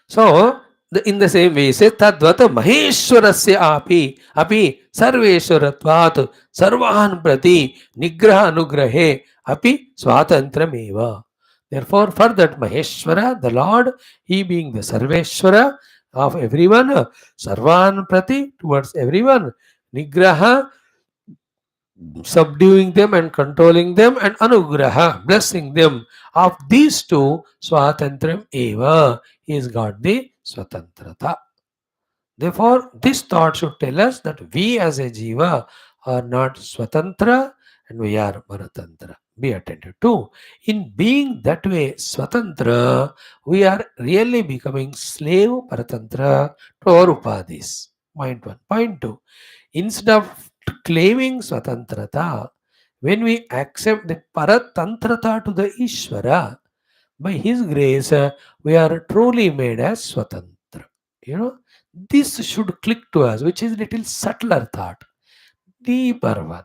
So, in the same way, he says, Tadvata Maheshwarasya api sarveshwaratvat sarvan prati nigraha anugrahe api swatantrameva. Therefore, for that Maheshwara, the Lord, he being the Sarveshwara of everyone, sarvan prati, towards everyone, nigraha, subduing them and controlling them, and anugraha, blessing them. Of these two, swatantram eva, he's got the swatantrata. Therefore, this thought should tell us that we as a jiva are not swatantra and we are paratantra. Be attentive to. In being that way swatantra, we are really becoming slave paratantra to our upadhis. Point one. Point two. Instead of claiming swatantrata, when we accept the paratantrata to the Ishvara, by his grace, we are truly made as swatantra. You know, this should click to us, which is little subtler thought, deeper one.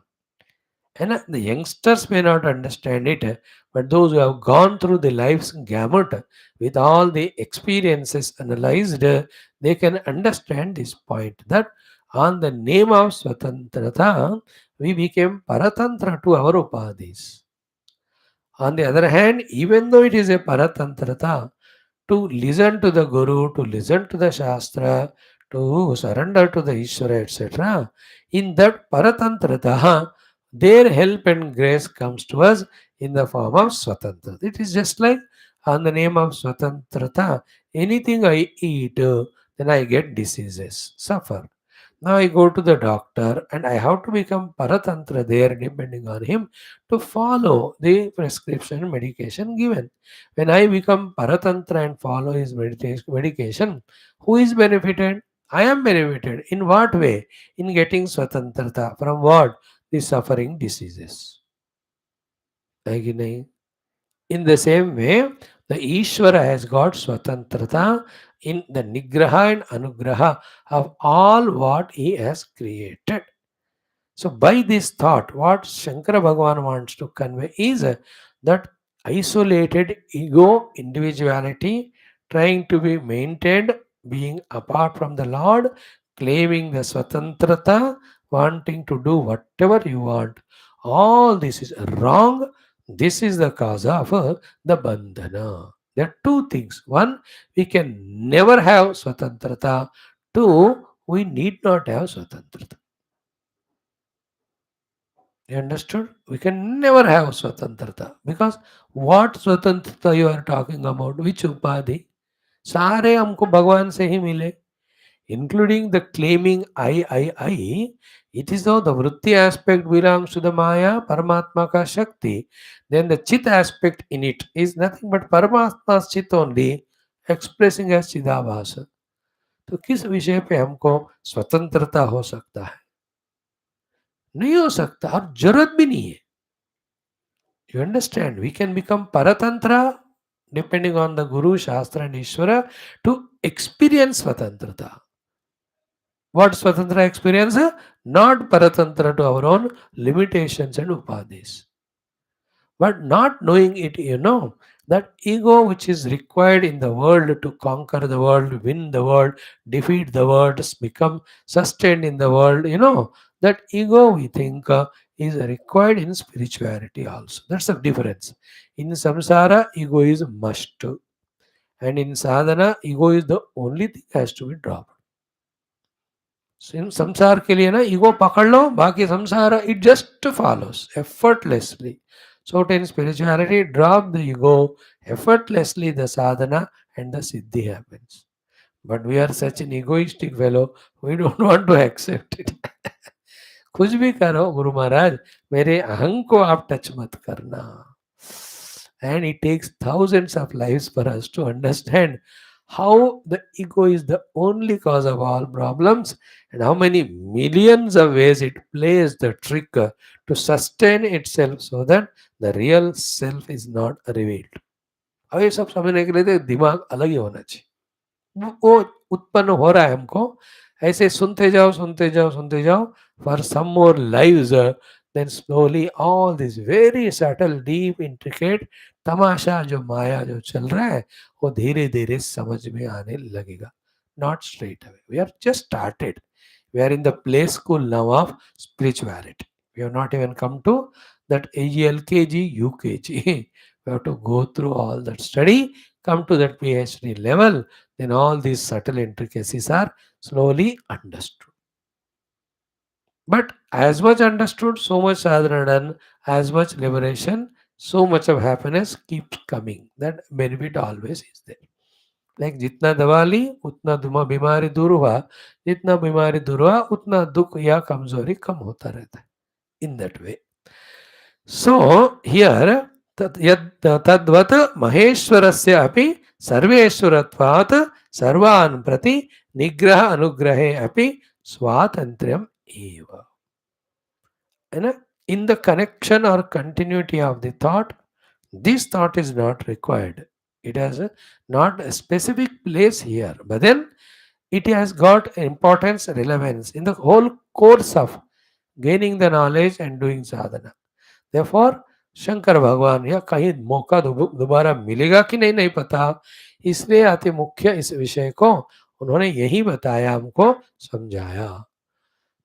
And the youngsters may not understand it, but those who have gone through the life's gamut with all the experiences analyzed, they can understand this point that on the name of Swatantrata, we became Paratantra to our Upadhis. On the other hand, even though it is a Paratantrata, to listen to the Guru, to listen to the Shastra, to surrender to the Ishvara, etc. In that Paratantrata, their help and grace comes to us in the form of Swatantra. It is just like on the name of Swatantrata, anything I eat, then I get diseases, suffer. Now I go to the doctor and I have to become Paratantra there, depending on him, to follow the prescription medication given. When I become Paratantra and follow his medication, who is benefited? I am benefited. In what way? In getting Swatantrata. From what? The suffering diseases. है कि नहीं? In the same way, the Ishvara has got Swatantrata in the Nigraha and Anugraha of all what he has created. So, by this thought, what Shankara Bhagavan wants to convey is that isolated ego, individuality, trying to be maintained, being apart from the Lord, claiming the Swatantrata, wanting to do whatever you want. All this is wrong. This is the cause of the bandhana. There are two things. One, we can never have Swatantrata. Two, we need not have Swatantrata. You understood? We can never have Swatantrata because what Swatantrata you are talking about? Which Upadhi? सारे हमको भगवान से ही मिले, including the claiming I. It is though the Vritti aspect belongs to the Maya, Paramatma ka Shakti. Then the Chit aspect in it is nothing but Paramatma's Chit only expressing as Chidabhasa. तो किस विषय पे हमको स्वतंत्रता हो सकता है? नहीं हो सकता और जरूरत भी नहीं है. You understand? We can become Paratantra depending on the Guru, Shastra, and Ishvara to experience Swatantrata. What Swatantra experience? Not Paratantra to our own limitations and upadhis. But not knowing it, that ego which is required in the world to conquer the world, win the world, defeat the world, become sustained in the world, that ego we think is required in spirituality also. That's the difference. In samsara, ego is must. And in sadhana, ego is the only thing has to be dropped. संसार के लिए ना ego पकड़ लो, बाकी संसार it just follows effortlessly. So in spirituality, drop the ego, effortlessly the sadhana and the siddhi happens. But we are such an egoistic fellow, we don't want to accept it. कुछ भी करो गुरु महाराज, मेरे अहं को आप टच मत करना. And it takes thousands of lives for us to understand how the ego is the only cause of all problems and how many millions of ways it plays the trick to sustain itself so that the real self is not revealed. अब ये सब समझने के लिए तो दिमाग अलग ही होना चाहिए. वो उत्पन्न हो रहा है हमको, ऐसे सुनते जाओ सुनते जाओ सुनते जाओ for some more lives, then slowly all this very subtle, deep, intricate तमाशा जो माया जो चल रहा है वो धीरे धीरे समझ में आने लगेगा. Not straight away. We are just started. We are in the play school now of spirituality. We have not even come to that LKG, UKG. We have to go through all that study, come to that PhD level, then all these subtle intricacies are slowly understood. But as much understood, so much sadhana done, as much liberation, so much of happiness keeps coming. That benefit always is there. Like जितना दवा ली उतना बीमारी दूर हुआ, जितना बीमारी दूर हुआ उतना दुख या कमजोरी कम होता रहता है. In that way. So here तद्वत् महेश्वरस्य अपि सर्वेश्वरत्वात् सर्वान् प्रति निग्रह अनुग्रहे अपि स्वातंत्र्यम एव. In the connection or continuity of the thought, this thought is not required. It has not a specific place here, but then it has got importance, relevance in the whole course of gaining the knowledge and doing sadhana. Therefore, Shankar भगवान या कहीं मौका दोबारा मिलेगा कि नहीं नहीं पता, इसलिए अति मुख्य इस विषय को उन्होंने यही बताया, हमको समझाया.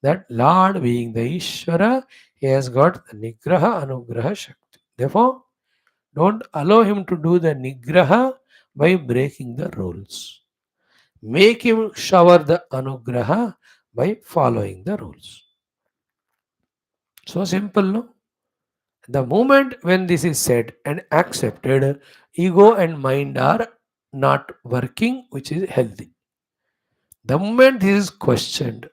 That Lord being the Ishvara, he has got the Nigraha Anugraha Shakti. Therefore, don't allow him to do the Nigraha by breaking the rules. Make him shower the anugraha by following the rules. So simple, no? The moment when this is said and accepted, ego and mind are not working, which is healthy. The moment this is questioned,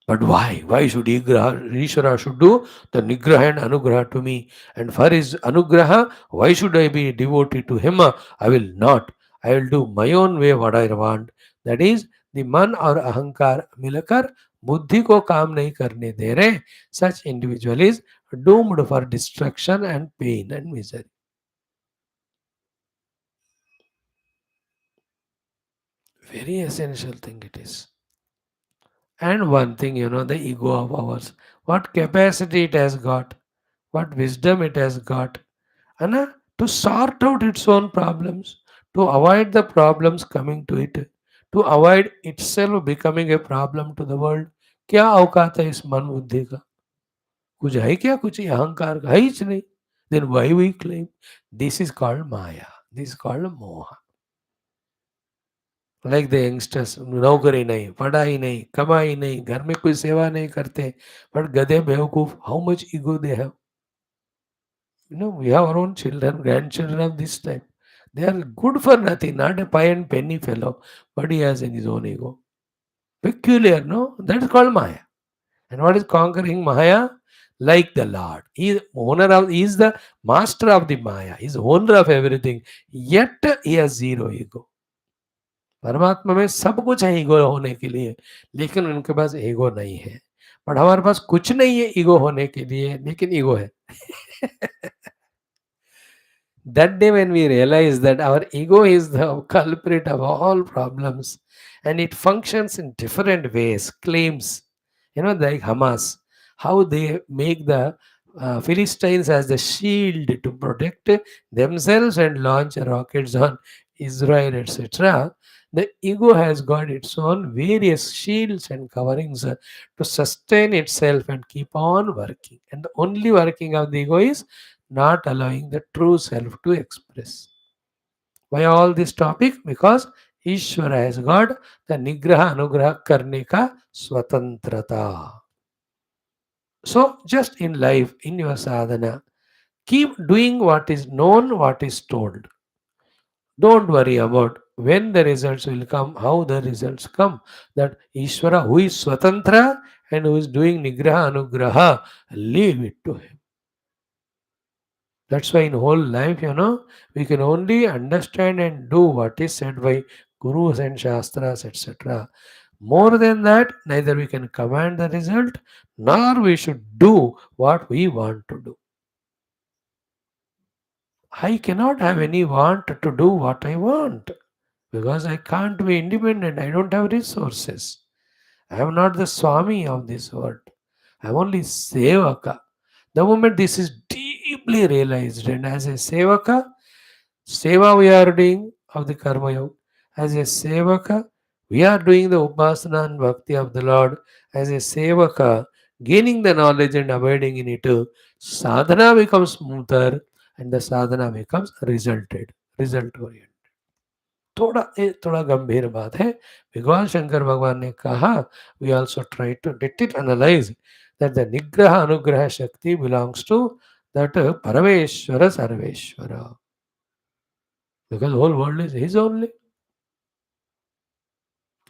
but why? Why should Ishvara should do the Nigraha and Anugraha to me? And for his Anugraha, why should I be devoted to him? I will not. I will do my own way what I want. That is, the man और अहंकार मिलकर बुद्धि को काम नहीं करने दे रहे. Such individual is doomed for destruction and pain and misery. Very essential thing it is. And one thing, the ego of ours, what capacity it has got, what wisdom it has got, and to sort out its own problems, to avoid the problems coming to it, to avoid itself becoming a problem to the world. क्या औकात है इस मन बुद्धि का? कुछ है क्या? कुछ अहंकार का है ही नहीं. Then why we claim? This is called Maya. This is called Moha. Like the youngsters, नौकरी नहीं, पढ़ाई नहीं, कमाई नहीं, घर में कोई सेवा नहीं करते, but गधे बेवकूफ, how much ego they have. We have our own children, grandchildren of this time. They are good for nothing, not a pie and penny fellow, but he has in his own ego. Peculiar, no? That is called Maya. And what is conquering Maya? Like the Lord. He is the master of the Maya. He is owner of everything. Yet he has zero ego. परमात्मा में सब कुछ है ego होने के लिए, लेकिन उनके पास ईगो नहीं है. बट हमारे पास कुछ नहीं है ईगो होने के लिए, लेकिन ईगो है. That day when we realize that our ego is the culprit of all problems and it functions in different ways, claims, like Hamas, how they make the Philistines as the shield to protect themselves and launch rockets on Israel, etc. The ego has got its own various shields and coverings to sustain itself and keep on working. And the only working of the ego is not allowing the true self to express. Why all this topic? Because Ishvara has got the Nigraha Anugraha Karne ka Swatantrata. So, just in life, in your sadhana, keep doing what is known, what is told. Don't worry about when the results will come, how the results come. That Ishvara, who is Swatantra and who is doing Nigraha Anugraha, leave it to him. That's why in whole life, we can only understand and do what is said by gurus and shastras, etc. More than that, neither we can command the result, nor we should do what we want to do. I cannot have any want to do what I want because I can't be independent. I don't have resources. I am not the Swami of this world. I am only Sevaka. The moment this is deeply realized, and as a Sevaka, Seva we are doing of the Karma Yoga. As a Sevaka, we are doing the Upasana and Bhakti of the Lord. As a Sevaka, gaining the knowledge and abiding in it, sadhana becomes smoother and the sadhana becomes result oriented. थोड़ा गंभीर बात है. भगवान शंकर भगवान ने कहा, we also try to let it analyze that the Nigraha Anugraha Shakti belongs to that Parameshwara Sarveshwara. Because the whole world is his only.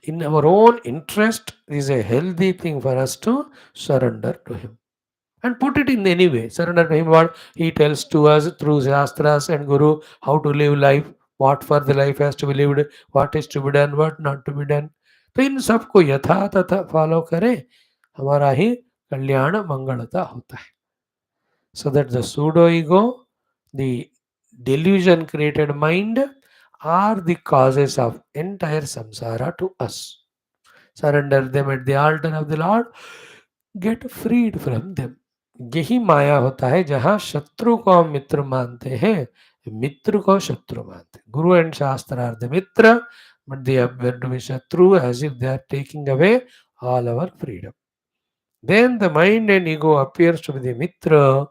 In our own interest is a healthy thing for us to surrender to him. And put it in any way. Surrender to him what he tells to us through Shastras and Guru, how to live life, what for the life has to be lived, what is to be done, what not to be done. तो इन सबको यथा तथा follow करें, हमारा ही कल्याण मंगलता होता है. So that the pseudo ego, the delusion created mind are the causes of entire samsara to us. Surrender them at the altar of the Lord, get freed from them. यही माया होता है जहाँ शत्रु को हम मित्र मानते हैं, मित्र को शत्रु मानते हैं. Guru and Shastra are the mitra, but they appear to be Shatru as if they are taking away all our freedom. Then the mind and ego appears to be the mitra,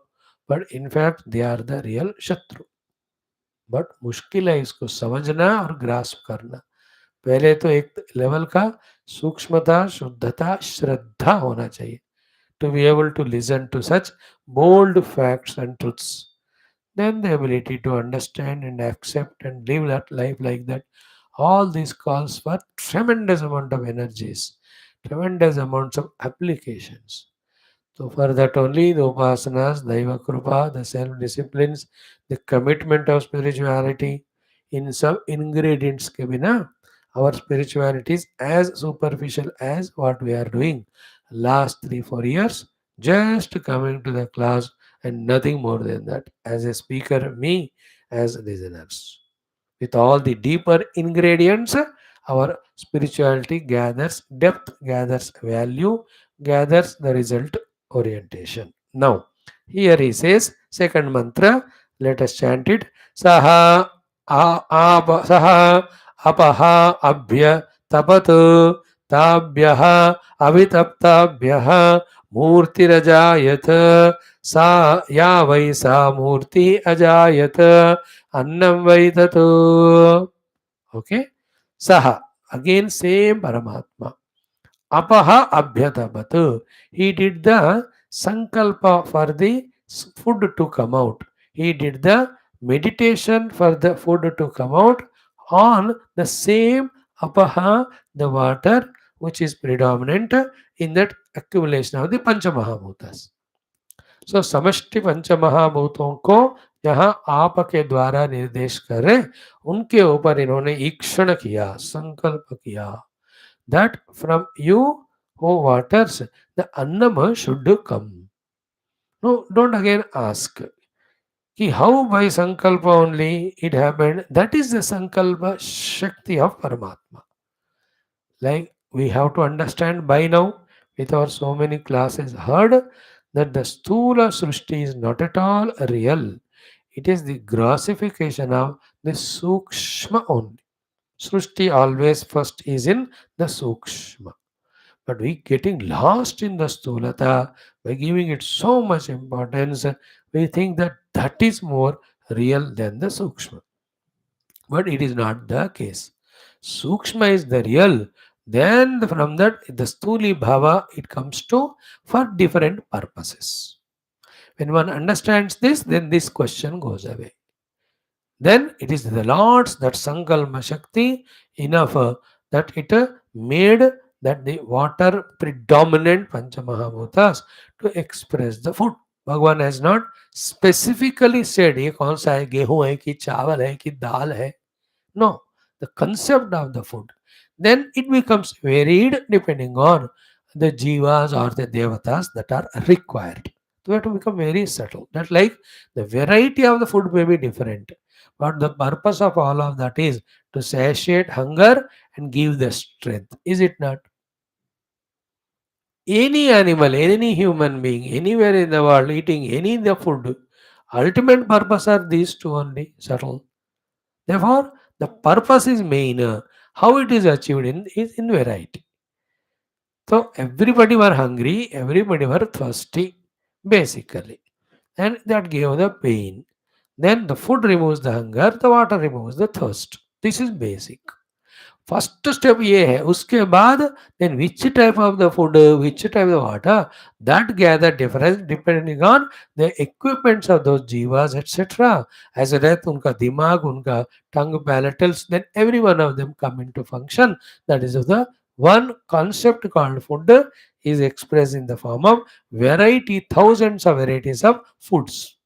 but in fact they are the real Shatru. But मुश्किल है इसको समझना और grasp करना। पहले तो एक level का सूक्ष्मता, शुद्धता, श्रद्धा होना चाहिए to be able to listen to such bold facts and truths. Then the ability to understand and accept and live that life like that. All this calls for tremendous amount of energies, tremendous amounts of applications. So for that only the upasanas, Daiva Krupa, the self-disciplines, the commitment of spirituality in some ingredients ke bina, our spirituality is as superficial as what we are doing last 3 4 years, just coming to the class and nothing more than that. As a speaker, me as listeners. With all the deeper ingredients, our spirituality gathers depth, gathers value, gathers the result orientation. Now, here he says, second mantra, let us chant it. Saha saha apaha abhya tapatu tabhyaha avitaptabhyaha मूर्तिरजायत सा या वै सा मूर्ति अजायत Annam Vaidatu. Okay. Saha. Again, same Paramatma. Apaha Abhyatabatu. He did the Sankalpa for the food to come out. He did the meditation for the food to come out on the same Apaha, the water which is predominant in that accumulation of the Panchamahabhutas. सो समष्टि पंच महाभूतों को यहाँ आप के द्वारा निर्देश कर रहे, उनके ऊपर इन्होंने ईक्षण किया, संकल्प किया दैट फ्रॉम यू हो वाटर्स द अन्नम should come. No don't again ask कि हाउ बाय संकल्प only it happened. That is the संकल्प शक्ति ऑफ परमात्मा. Like we have to understand by now, with our so many classes heard, that the Sthula Srushti is not at all real. It is the grossification of the Sukshma only. Srushti always first is in the Sukshma. But we getting lost in the Stulata by giving it so much importance, we think that that is more real than the Sukshma. But it is not the case. Sukshma is the real. Then from that, the Sthuli Bhava, it comes to for different purposes. When one understands this, then this question goes away. Then it is the Lord's that Sankalpa Shakti enough that it made that the water predominant Panchamahabhutas to express the food. Bhagavan has not specifically said ये कौन सा है, गेहूं है कि चावल है कि दाल है. No, the concept of the food. Then it becomes varied depending on the jivas or the devatas that are required. So we have to become very subtle. That like the variety of the food may be different, but the purpose of all of that is to satiate hunger and give the strength. Is it not? Any animal, any human being, anywhere in the world eating any of the food, ultimate purpose are these two only, subtle. Therefore, the purpose is main. How it is achieved is in variety. So everybody were hungry, everybody were thirsty, basically. And that gave the pain. Then the food removes the hunger, the water removes the thirst. This is basic. First step ये है. उसके बाद then which type of the food, which type of water, that gather difference depending on the equipments of those जीवास etcetera. As रेत उनका दिमाग, उनका tongue, palatals, then every one of them come into function. That is the one concept called food is expressed in the form of variety, thousands of varieties of foods.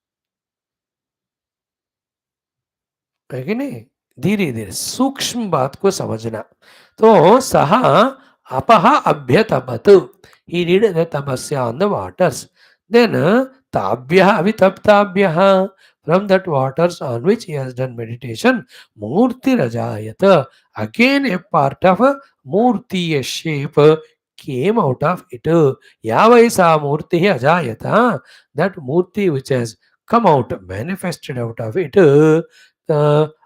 है कि नहीं? धीरे धीरे सूक्ष्म बात को समझना. तो सह अपह अभ्यतपत. He did the tapasya on the waters. Then tabhyah avitaptabhyah. From that waters on which he has done meditation, murti rajayata. Again a part of a murti, a shape came out of it. Yavaisa murti ajayata. That murti which has come out, manifested out of it.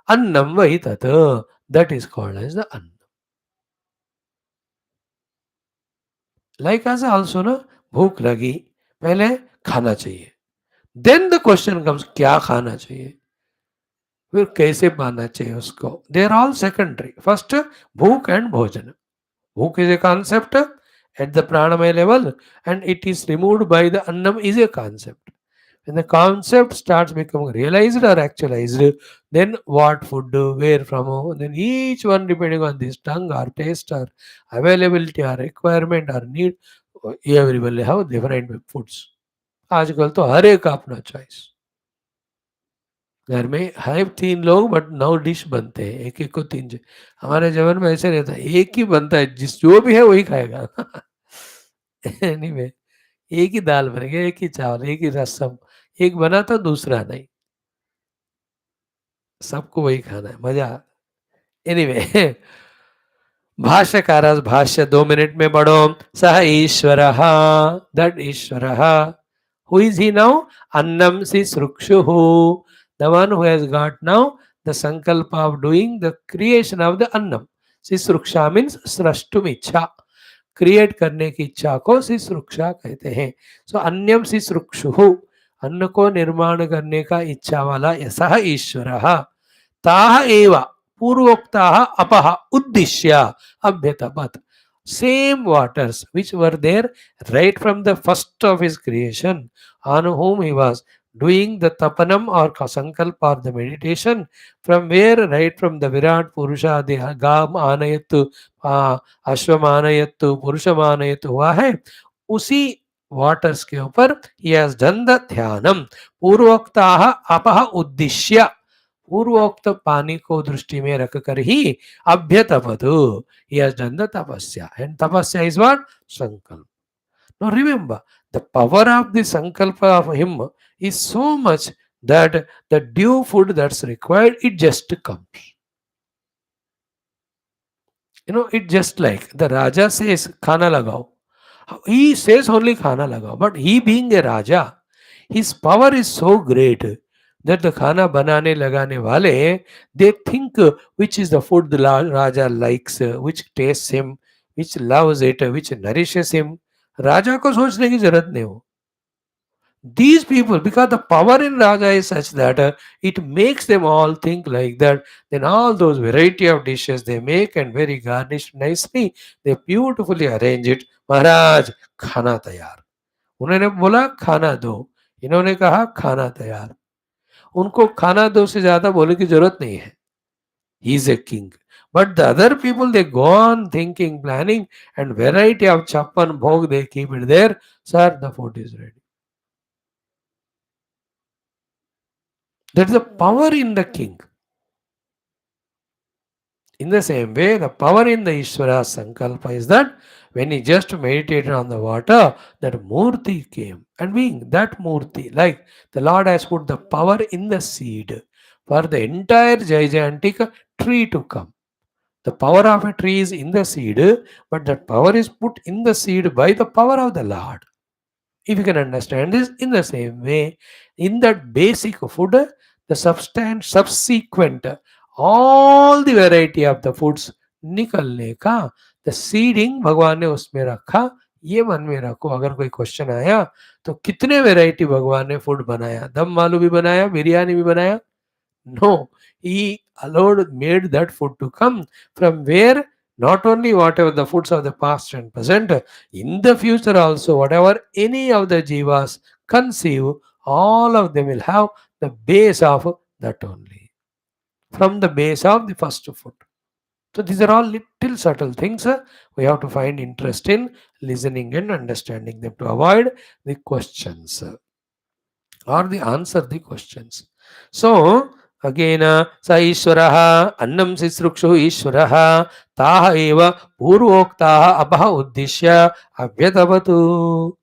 Annam vaitat. That is called as the Annam. Like as also ना, भूख लगी, पहले खाना चाहिए. Then the question comes, क्या खाना चाहिए? फिर कैसे पाना चाहिए उसको, they are all secondary. First, भूख एंड भोजन. भूख is a concept at the pranamaya level, and it is removed by the annam is a concept. When the concept starts becoming realized or actualized, then what food, where from, then each one depending on this tongue or taste or availability or requirement or need, everybody have different foods. आजकल तो हर एक का अपना choice. घर में है 3 लोग but 9 dish बनते हैं, एक एक को 3. हमारे जमाने में ऐसे रहता है, एक ही बनता है, जिस जो भी है वही खाएगा. एनीवे, एक ही दाल बनेगी, एक ही चावल, एक ही रसम, एक बना तो दूसरा नहीं, सबको वही खाना है, मजा. एनीवे, भाष्यकारस भाष्य 2 मिनट में पढ़ो. सह ईश्वर, दैट ईश्वर, हु इज ही नाउ? अन्नम सिसृक्षु, the one who has got now the sankalpa of doing the creation of the annam. सिसृक्षा means सृष्टुम इच्छा, क्रिएट करने की इच्छा को सिसृक्षा कहते हैं. सो अन्यम सिसृक्षु, अन्न को निर्माण करने का इच्छा वाला सह ईश्वर. ताह एव पूर्वोक्ताः अपः उद्दिश्य अभ्यतपत. Same waters which were there right from the first of his creation, on whom he was doing the tapanam or sankalpa or the meditation, from where right from the Virat Purusha, the Gam Anayatu, Ashwam Anayatu, Purusham Anayatu हुआ है, उसी waters के ऊपर he has done the ध्यानम. पूर्वोक्ताः अपः उद्दिश्य, पूर्वोक्त पानी को दृष्टि में रखकर ही अभ्यतपतु, he has done the tapasya, and tapasya is what? Sankalpa. Now remember, the power of the sankalpa of him is so much that the due food that's required, it just comes. It just like the Raja says, Khana lagao. He says only Khana lagao, but he being a Raja, his power is so great that the Khana banane lagane wale, they think which is the food the Raja likes, which tastes him, which loves it, which nourishes him. राजा को सोचने की जरूरत नहीं हो. These people, because the power in Raja is such that it makes them all think like that, then all those variety of dishes they make and very garnished nicely, they beautifully arrange it. महाराज खाना तैयार. उन्होंने बोला खाना दो, इन्होंने कहा खाना तैयार. उनको खाना दो से ज्यादा बोलने की जरूरत नहीं है. He is a king. But the other people, they go on thinking, planning, and variety of chappan bhog, they keep it there. Sir, the food is ready. That is the power in the king. In the same way, the power in the Ishvara Sankalpa is that when he just meditated on the water, that Murti came. And being that Murti, like the Lord has put the power in the seed for the entire gigantic tree to come. The power of a tree is in the seed, but that power is put in the seed by the power of the Lord. If you can understand this, in the same way, in that basic food, the subsequent, all the variety of the foods निकलने का, the seeding भगवान ने उसमें रखा. ये मन में रखो, अगर कोई क्वेश्चन आया तो कितने वेराइटी भगवान ने फूड बनाया? दम आलू भी बनाया, बिरयानी भी बनाया? No, he made that food to come from where not only whatever the foods of the past and present, in the future also, whatever any of the jivas conceive, all of them will have the base of that only, from the base of the first food. So these are all little subtle things we have to find interest in listening and understanding them to avoid the questions or the answer the questions. So again, स ईश्वरः अन्नं सिसृक्षुः ईश्वरः ताः एव पूर्वोक्ताः अपः उद्दिश्य अभ्यतपतु.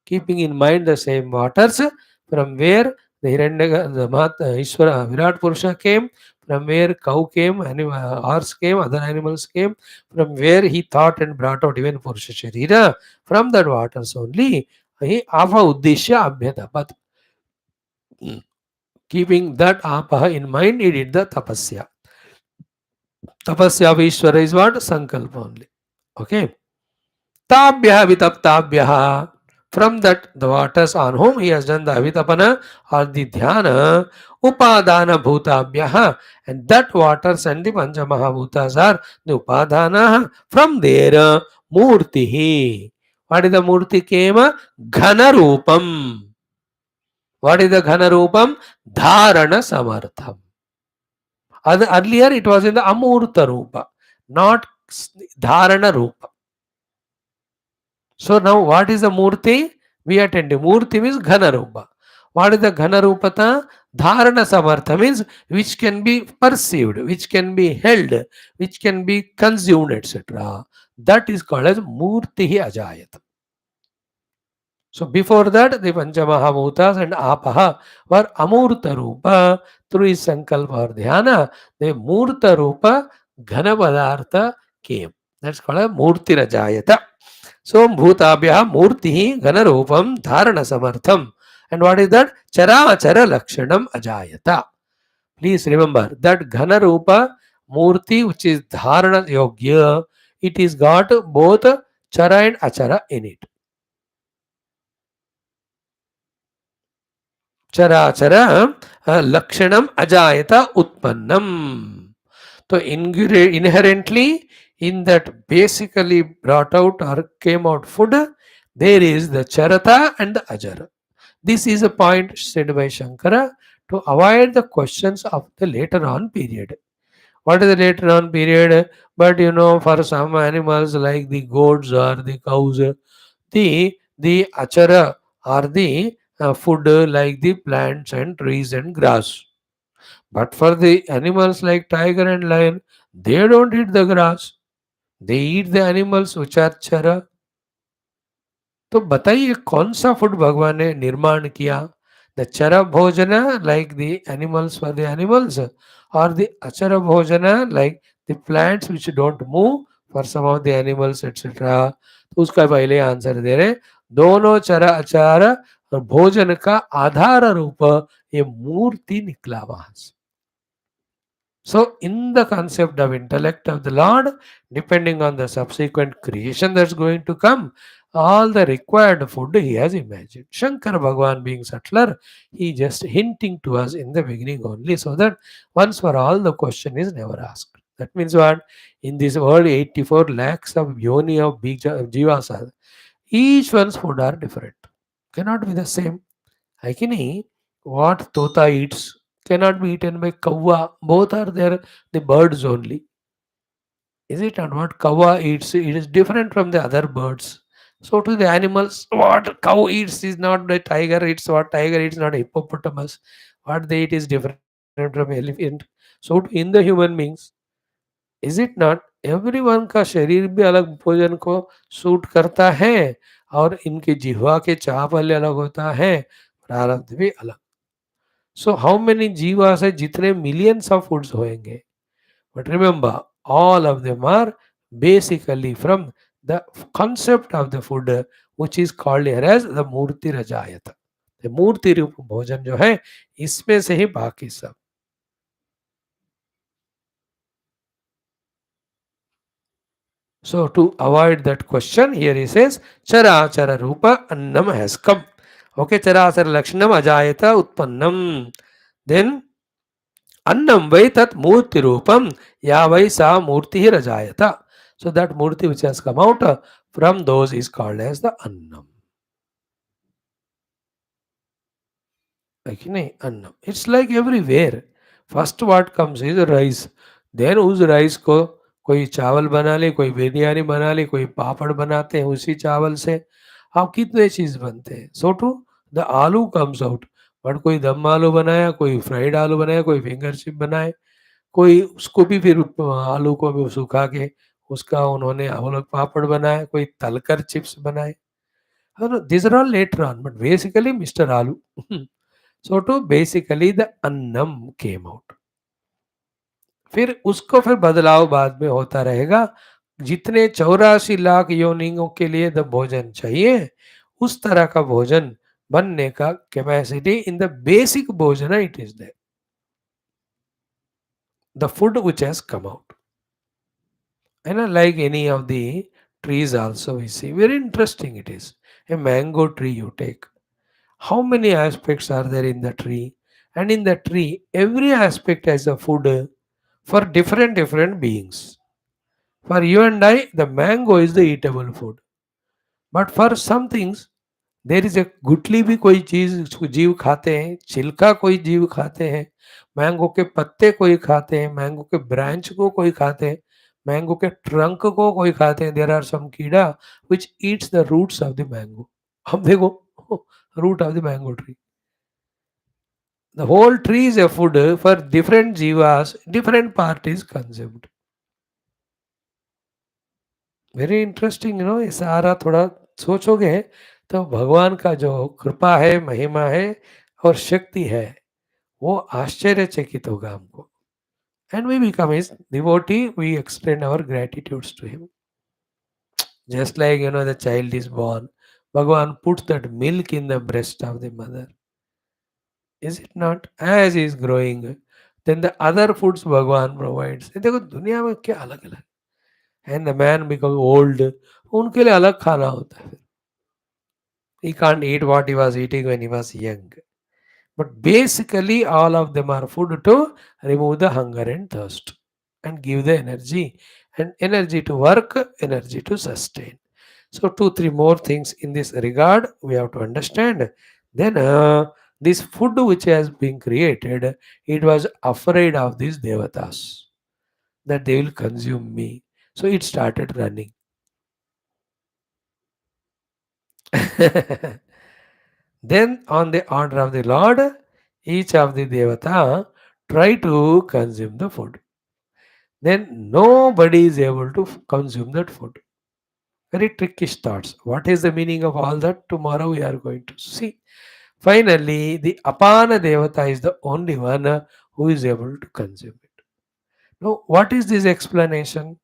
Keeping in mind the same waters from where the Ishvara Virat Purusha came, from where cow came, horse came, other animals came, from where he thought and brought out even Purusha Sharira, from that waters only, he apa uddishya abhyatapat. Keeping that apaha in mind, he did the tapasya. Tapasya of Ishvara is what? Sankalpa only. Okay. Tabhya vitaptabhya. From that, the waters on whom he has done the avitapana or the dhyana, upadana bhutabhyaha, and that waters and the panchamahabhutas are the upadana. From there, murtihi. What is the murti came? Ghana roopam. What is the ghana roopam? Dharana samartham. Earlier it was in the amurta roopa, not dharana roopa. So now what is the murti? We attend. Murti means ghana roopa. What is the ghana rupata? Dharana samartha means which can be perceived, which can be held, which can be consumed, etc. That is called as murti ajayat. So before that, the Panchamahabhutas and Apaha were Amurta Rupa. Through his Sankalpa or Dhyana, the Murta Rupa Ghana Padartha came. That's called a Murti Rajayata. So Bhutabhya Murti Ghana Rupam Dharana Samartham. And what is that? Chara Achara Lakshanam Ajayata. Please remember that Ghana Rupa Murti, which is Dharana Yogya, it is got both Chara and Achara in it. Charachara Lakshanam Ajayata Utpannam. So inherently in that basically brought out or came out food, there is the Charata and the Ajara. This is a point said by Shankara to avoid the questions of the later on period. What is the later on period? But for some animals like the goats or the cows, the achara or the food like the plants and trees and grass. But for the animals like tiger and lion, they don't eat the grass. They eat the animals which are chara. तो बताइए कौन सा food भगवान ने निर्माण किया? The चरा भोजना like the animals for the animals और द अचरा भोजना like the plants which don't move for some of the animals etcetera. तो उसका पहले आंसर दे रहे, दोनों चरा अचार और भोजन का आधार रूप ये मूर्ति निकला वहां से. So, in the concept of intellect of the Lord, depending on the subsequent creation that's going to come, all the required food he has imagined. Shankara Bhagavan being subtler, he just hinting to us in the beginning only, so that once for all the question is never asked. That means what? In this world, 84 lakhs of yoni of jivas are. Each one's food are different. Cannot be the same. Like what tota eats cannot be eaten by kawa. Both are there, the birds only. Is it? And what kawa eats, it is different from the other birds. So to the animals, what cow eats is not the tiger eats, what tiger eats not hippopotamus. What they eat is different from elephant. So in the human beings, is it not? Everyone का शरीर भी अलग भोजन को suit करता है और इनके जिह्वा के चावल अलग होता है, प्रारब्ध भी अलग. So how many jivas है? जितने millions of foods होंगे. But remember, all of them are basically from the concept of the food, which is called here as the Murti Rajayata. The Murti रूप भोजन जो है इसमें से ही बाकी सब. So to avoid that question, here he says, Chara Chara Rupa Annam has come. Okay, Chara Chara Lakshanam Ajayata Utpannam. Then Annam vai tat murti rupam ya vai sa murti rajayata. So that murti which has come out from those is called as the Annam. Annam. It's like everywhere. First what comes is rice. Then उस rice को कोई चावल बना ले, कोई बिरयानी बना ले, कोई पापड़ बनाते हैं उसी चावल से. अब कितने चीज बनते हैं. So too the आलू comes out. बट कोई दम आलू बनाया, कोई फ्राइड आलू बनाया, कोई फिंगर चिप बनाए, कोई उसको भी फिर आलू को भी सुखा के उसका उन्होंने वो लोग पापड़ बनाए, कोई तलकर चिप्स बनाए. These are all later on, but basically Mr. Alu. So to basically the Annam came out. फिर उसको फिर बदलाव बाद में होता रहेगा. जितने 84 लाख योनियों के लिए द भोजन चाहिए, उस तरह का भोजन बनने का कैपेसिटी इन द बेसिक भोजन it is there. The food which has come out. And like any of the trees also we see, very interesting it is. A mango tree you take. How many aspects are there in the tree? And in the tree, every aspect has a food for different beings. For you and I, the mango is the eatable food. But for some things, there is a गुठली भी कोई चीज जीव खाते हैं, छिलका कोई जीव खाते हैं, मैंगो के पत्ते कोई खाते हैं, मैंगो के ब्रांच को कोई खाते हैं, मैंगो के ट्रंक को कोई खाते हैं. देयर आर सम कीड़ा which eats the roots of the mango. अब देखो, root of the mango tree. The whole tree is a food for different jivas, different part is consumed. Very interesting, ये सारा थोड़ा सोचोगे तो भगवान का जो कृपा है, महिमा है और शक्ति है, वो आश्चर्यचकित होगा हमको. And we become his devotee, we extend our gratitudes to him. Just like the child is born, भगवान puts that milk in the breast of the mother. Is it not? As he is growing, then the other foods भगवान provides. ये देखो दुनिया में क्या अलग अलग. And the man become old, उनके लिए अलग खाना होता है. He can't eat what he was eating when he was young. But basically, all of them are food to remove the hunger and thirst and give the energy, and energy to work, energy to sustain. So, two, three more things in this regard we have to understand. Then, this food which has been created, it was afraid of these devatas that they will consume me. So, it started running. Then, on the order of the Lord, each of the devata try to consume the food. Then nobody is able to consume that food. Very trickish thoughts. What is the meaning of all that? Tomorrow we are going to see. Finally, the Apana Devata is the only one who is able to consume it. Now, what is this explanation?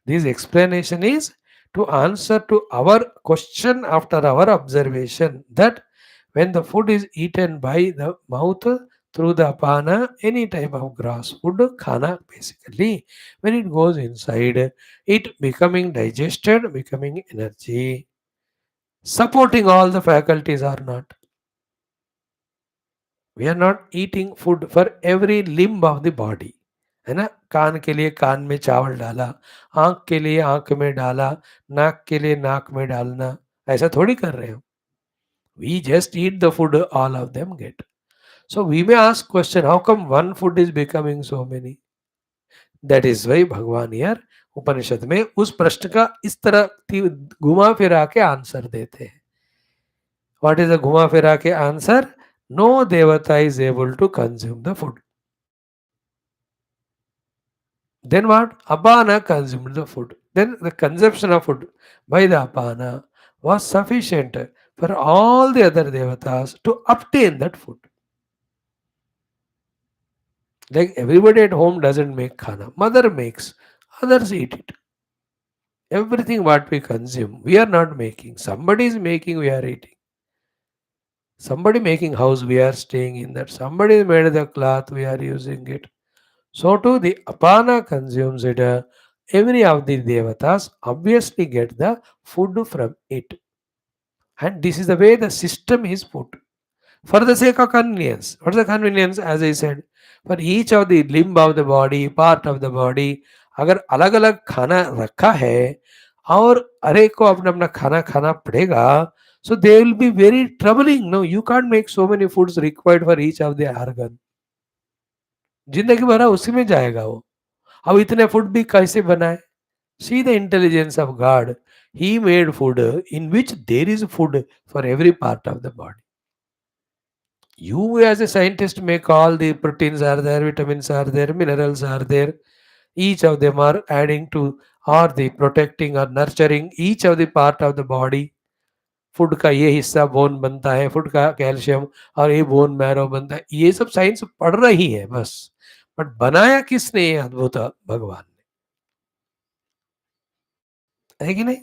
This explanation is to answer to our question after our observation that when the food is eaten by the mouth through the apana, any type of gross food, khana basically, when it goes inside, it becoming digested, becoming energy, supporting all the faculties or not. We are not eating food for every limb of the body. है ना. कान के लिए कान में चावल डाला, आंख के लिए आंख में डाला, नाक के लिए नाक में डालना, ऐसा थोड़ी कर रहे हो. We just eat the food all of them get. So we may ask question, how come one food is becoming so many? That is why भगवान here उपनिषद में उस प्रश्न का इस तरह घुमा फिरा के आंसर देते हैं. What is the घुमा फिरा के answer? No devata is able to consume the food. Then what? Apana consumed the food. Then the consumption of food by the apana was sufficient for all the other devatas to obtain that food. Like everybody at home doesn't make khana. Mother makes, others eat it. Everything what we consume, we are not making. Somebody is making, we are eating. Somebody making house, we are staying in that. Somebody made the cloth, we are using it. So too the apana consumes it. Every of the devatas obviously get the food from it. And this is the way the system is put. For the sake of convenience. What is the convenience? As I said, for each of the limb of the body, part of the body, अगर अलग अलग खाना रखा है और अरे को अपना अपना खाना खाना पड़ेगा, so they will be very troubling. No, you can't make so many foods required for each of the organ. जिंदगी भरा उसी में जाएगा वो. अब इतने फूड भी कैसे बनाए? See the intelligence of God. He made food in which there is food for every part of the body. You as a scientist make all the proteins are there, vitamins are there, minerals are there. Each of them are adding to or the protecting or nurturing each of the part of the body. Food का ये हिस्सा bone बनता है, food का calcium और ये bone marrow बनता है. ये सब साइंस पढ़ रही है बस. बट बनाया किसने ये अद्भुत? भगवान ने, है कि नहीं?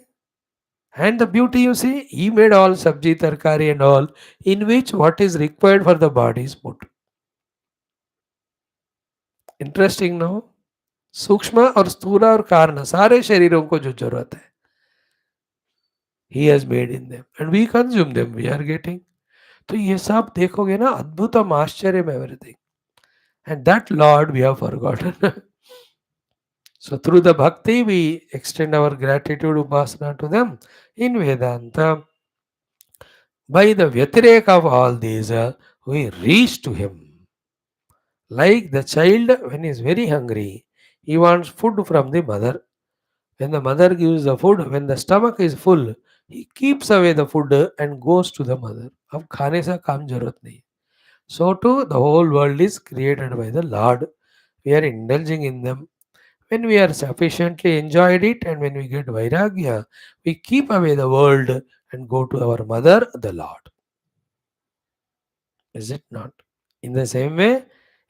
And the beauty you see, he made all sabji, tarkari and all in which what is required for the body is put. Interesting, no? सूक्ष्म और स्थूल और कारण सारे शरीरों को जो जरूरत है. He has made in them and we consume them, we are getting. तो ये सब देखोगे ना, अद्भुतम आश्चर्यम everything, and that Lord we have forgotten. So through the bhakti we extend our gratitude upasana to them. In Vedanta, by the Vyatireka of all these, we reach to him. Like the child when he is very hungry, he wants food from the mother. When the mother gives the food, when the stomach is full, he keeps away the food and goes to the mother. अब खाने से काम जरूरत नहीं. So too, the whole world is created by the Lord. We are indulging in them. When we are sufficiently enjoyed it and when we get vairagya, we keep away the world and go to our mother, the Lord. Is it not? In the same way,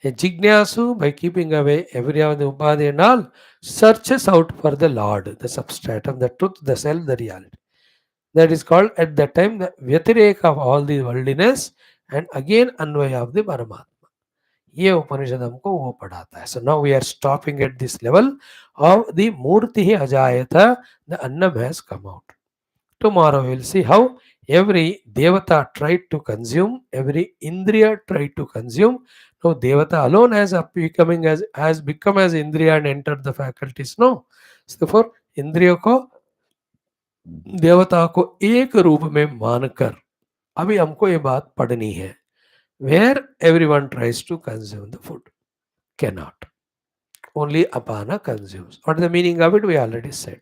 a jignasu, by keeping away every other upadhi and all, searches out for the Lord, the substratum, the truth, the self, the reality. That is called at that time the Vyatireka of all the worldliness and again Anvaya of the Paramatma. ये उपनिषद हमको वो पढ़ाता है. So now we are stopping at this level of the Murti Ajayata, the Annam has come out. Tomorrow we will see how every Devata tried to consume, every Indriya tried to consume. Now Devata alone has become as Indriya and entered the faculties. No. So therefore इंद्रियों को देवता को एक रूप में मानकर अभी हमको ये बात पढ़नी है. Where everyone tries to consume the food. Cannot. Only apana consumes. What is the meaning of it? We already said.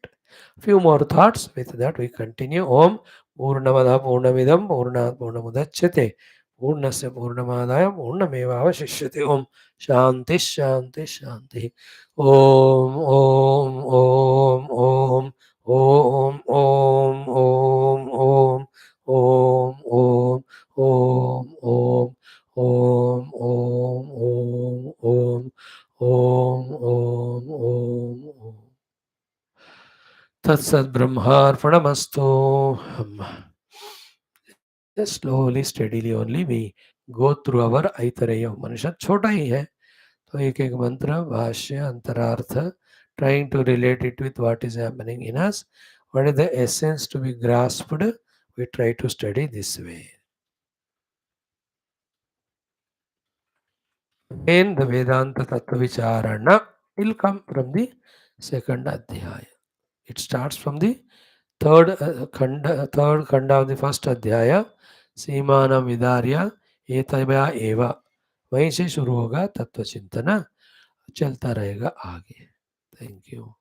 Few more thoughts. With that we continue. Om Purnamada Purnamidam Purnat Purnamudachyate Purnasya Purnamadaya Purnameva Avashishyate. Om Shanti Shanti Shanti. Om Om Om Om Om Om Om Om Om Om Om Om Om Om Om Om Om Om Om. Tatsat Brahmarpanamastu. Just slowly, steadily only we go through our Aitareya Upanishad. छोटा ही है तो एक एक मंत्र, भाष्य, अंतरार्थ, trying to relate it with what is happening in us. What is the essence to be grasped? We try to study this way. Then the Vedanta Tattva Vicharana will come from the second Adhyaya. It starts from the third khanda of the first Adhyaya. सीमाना विदार्य एतया एव. वहीं से शुरू होगा तत्व चिंतन, चलता रहेगा आगे. Thank you.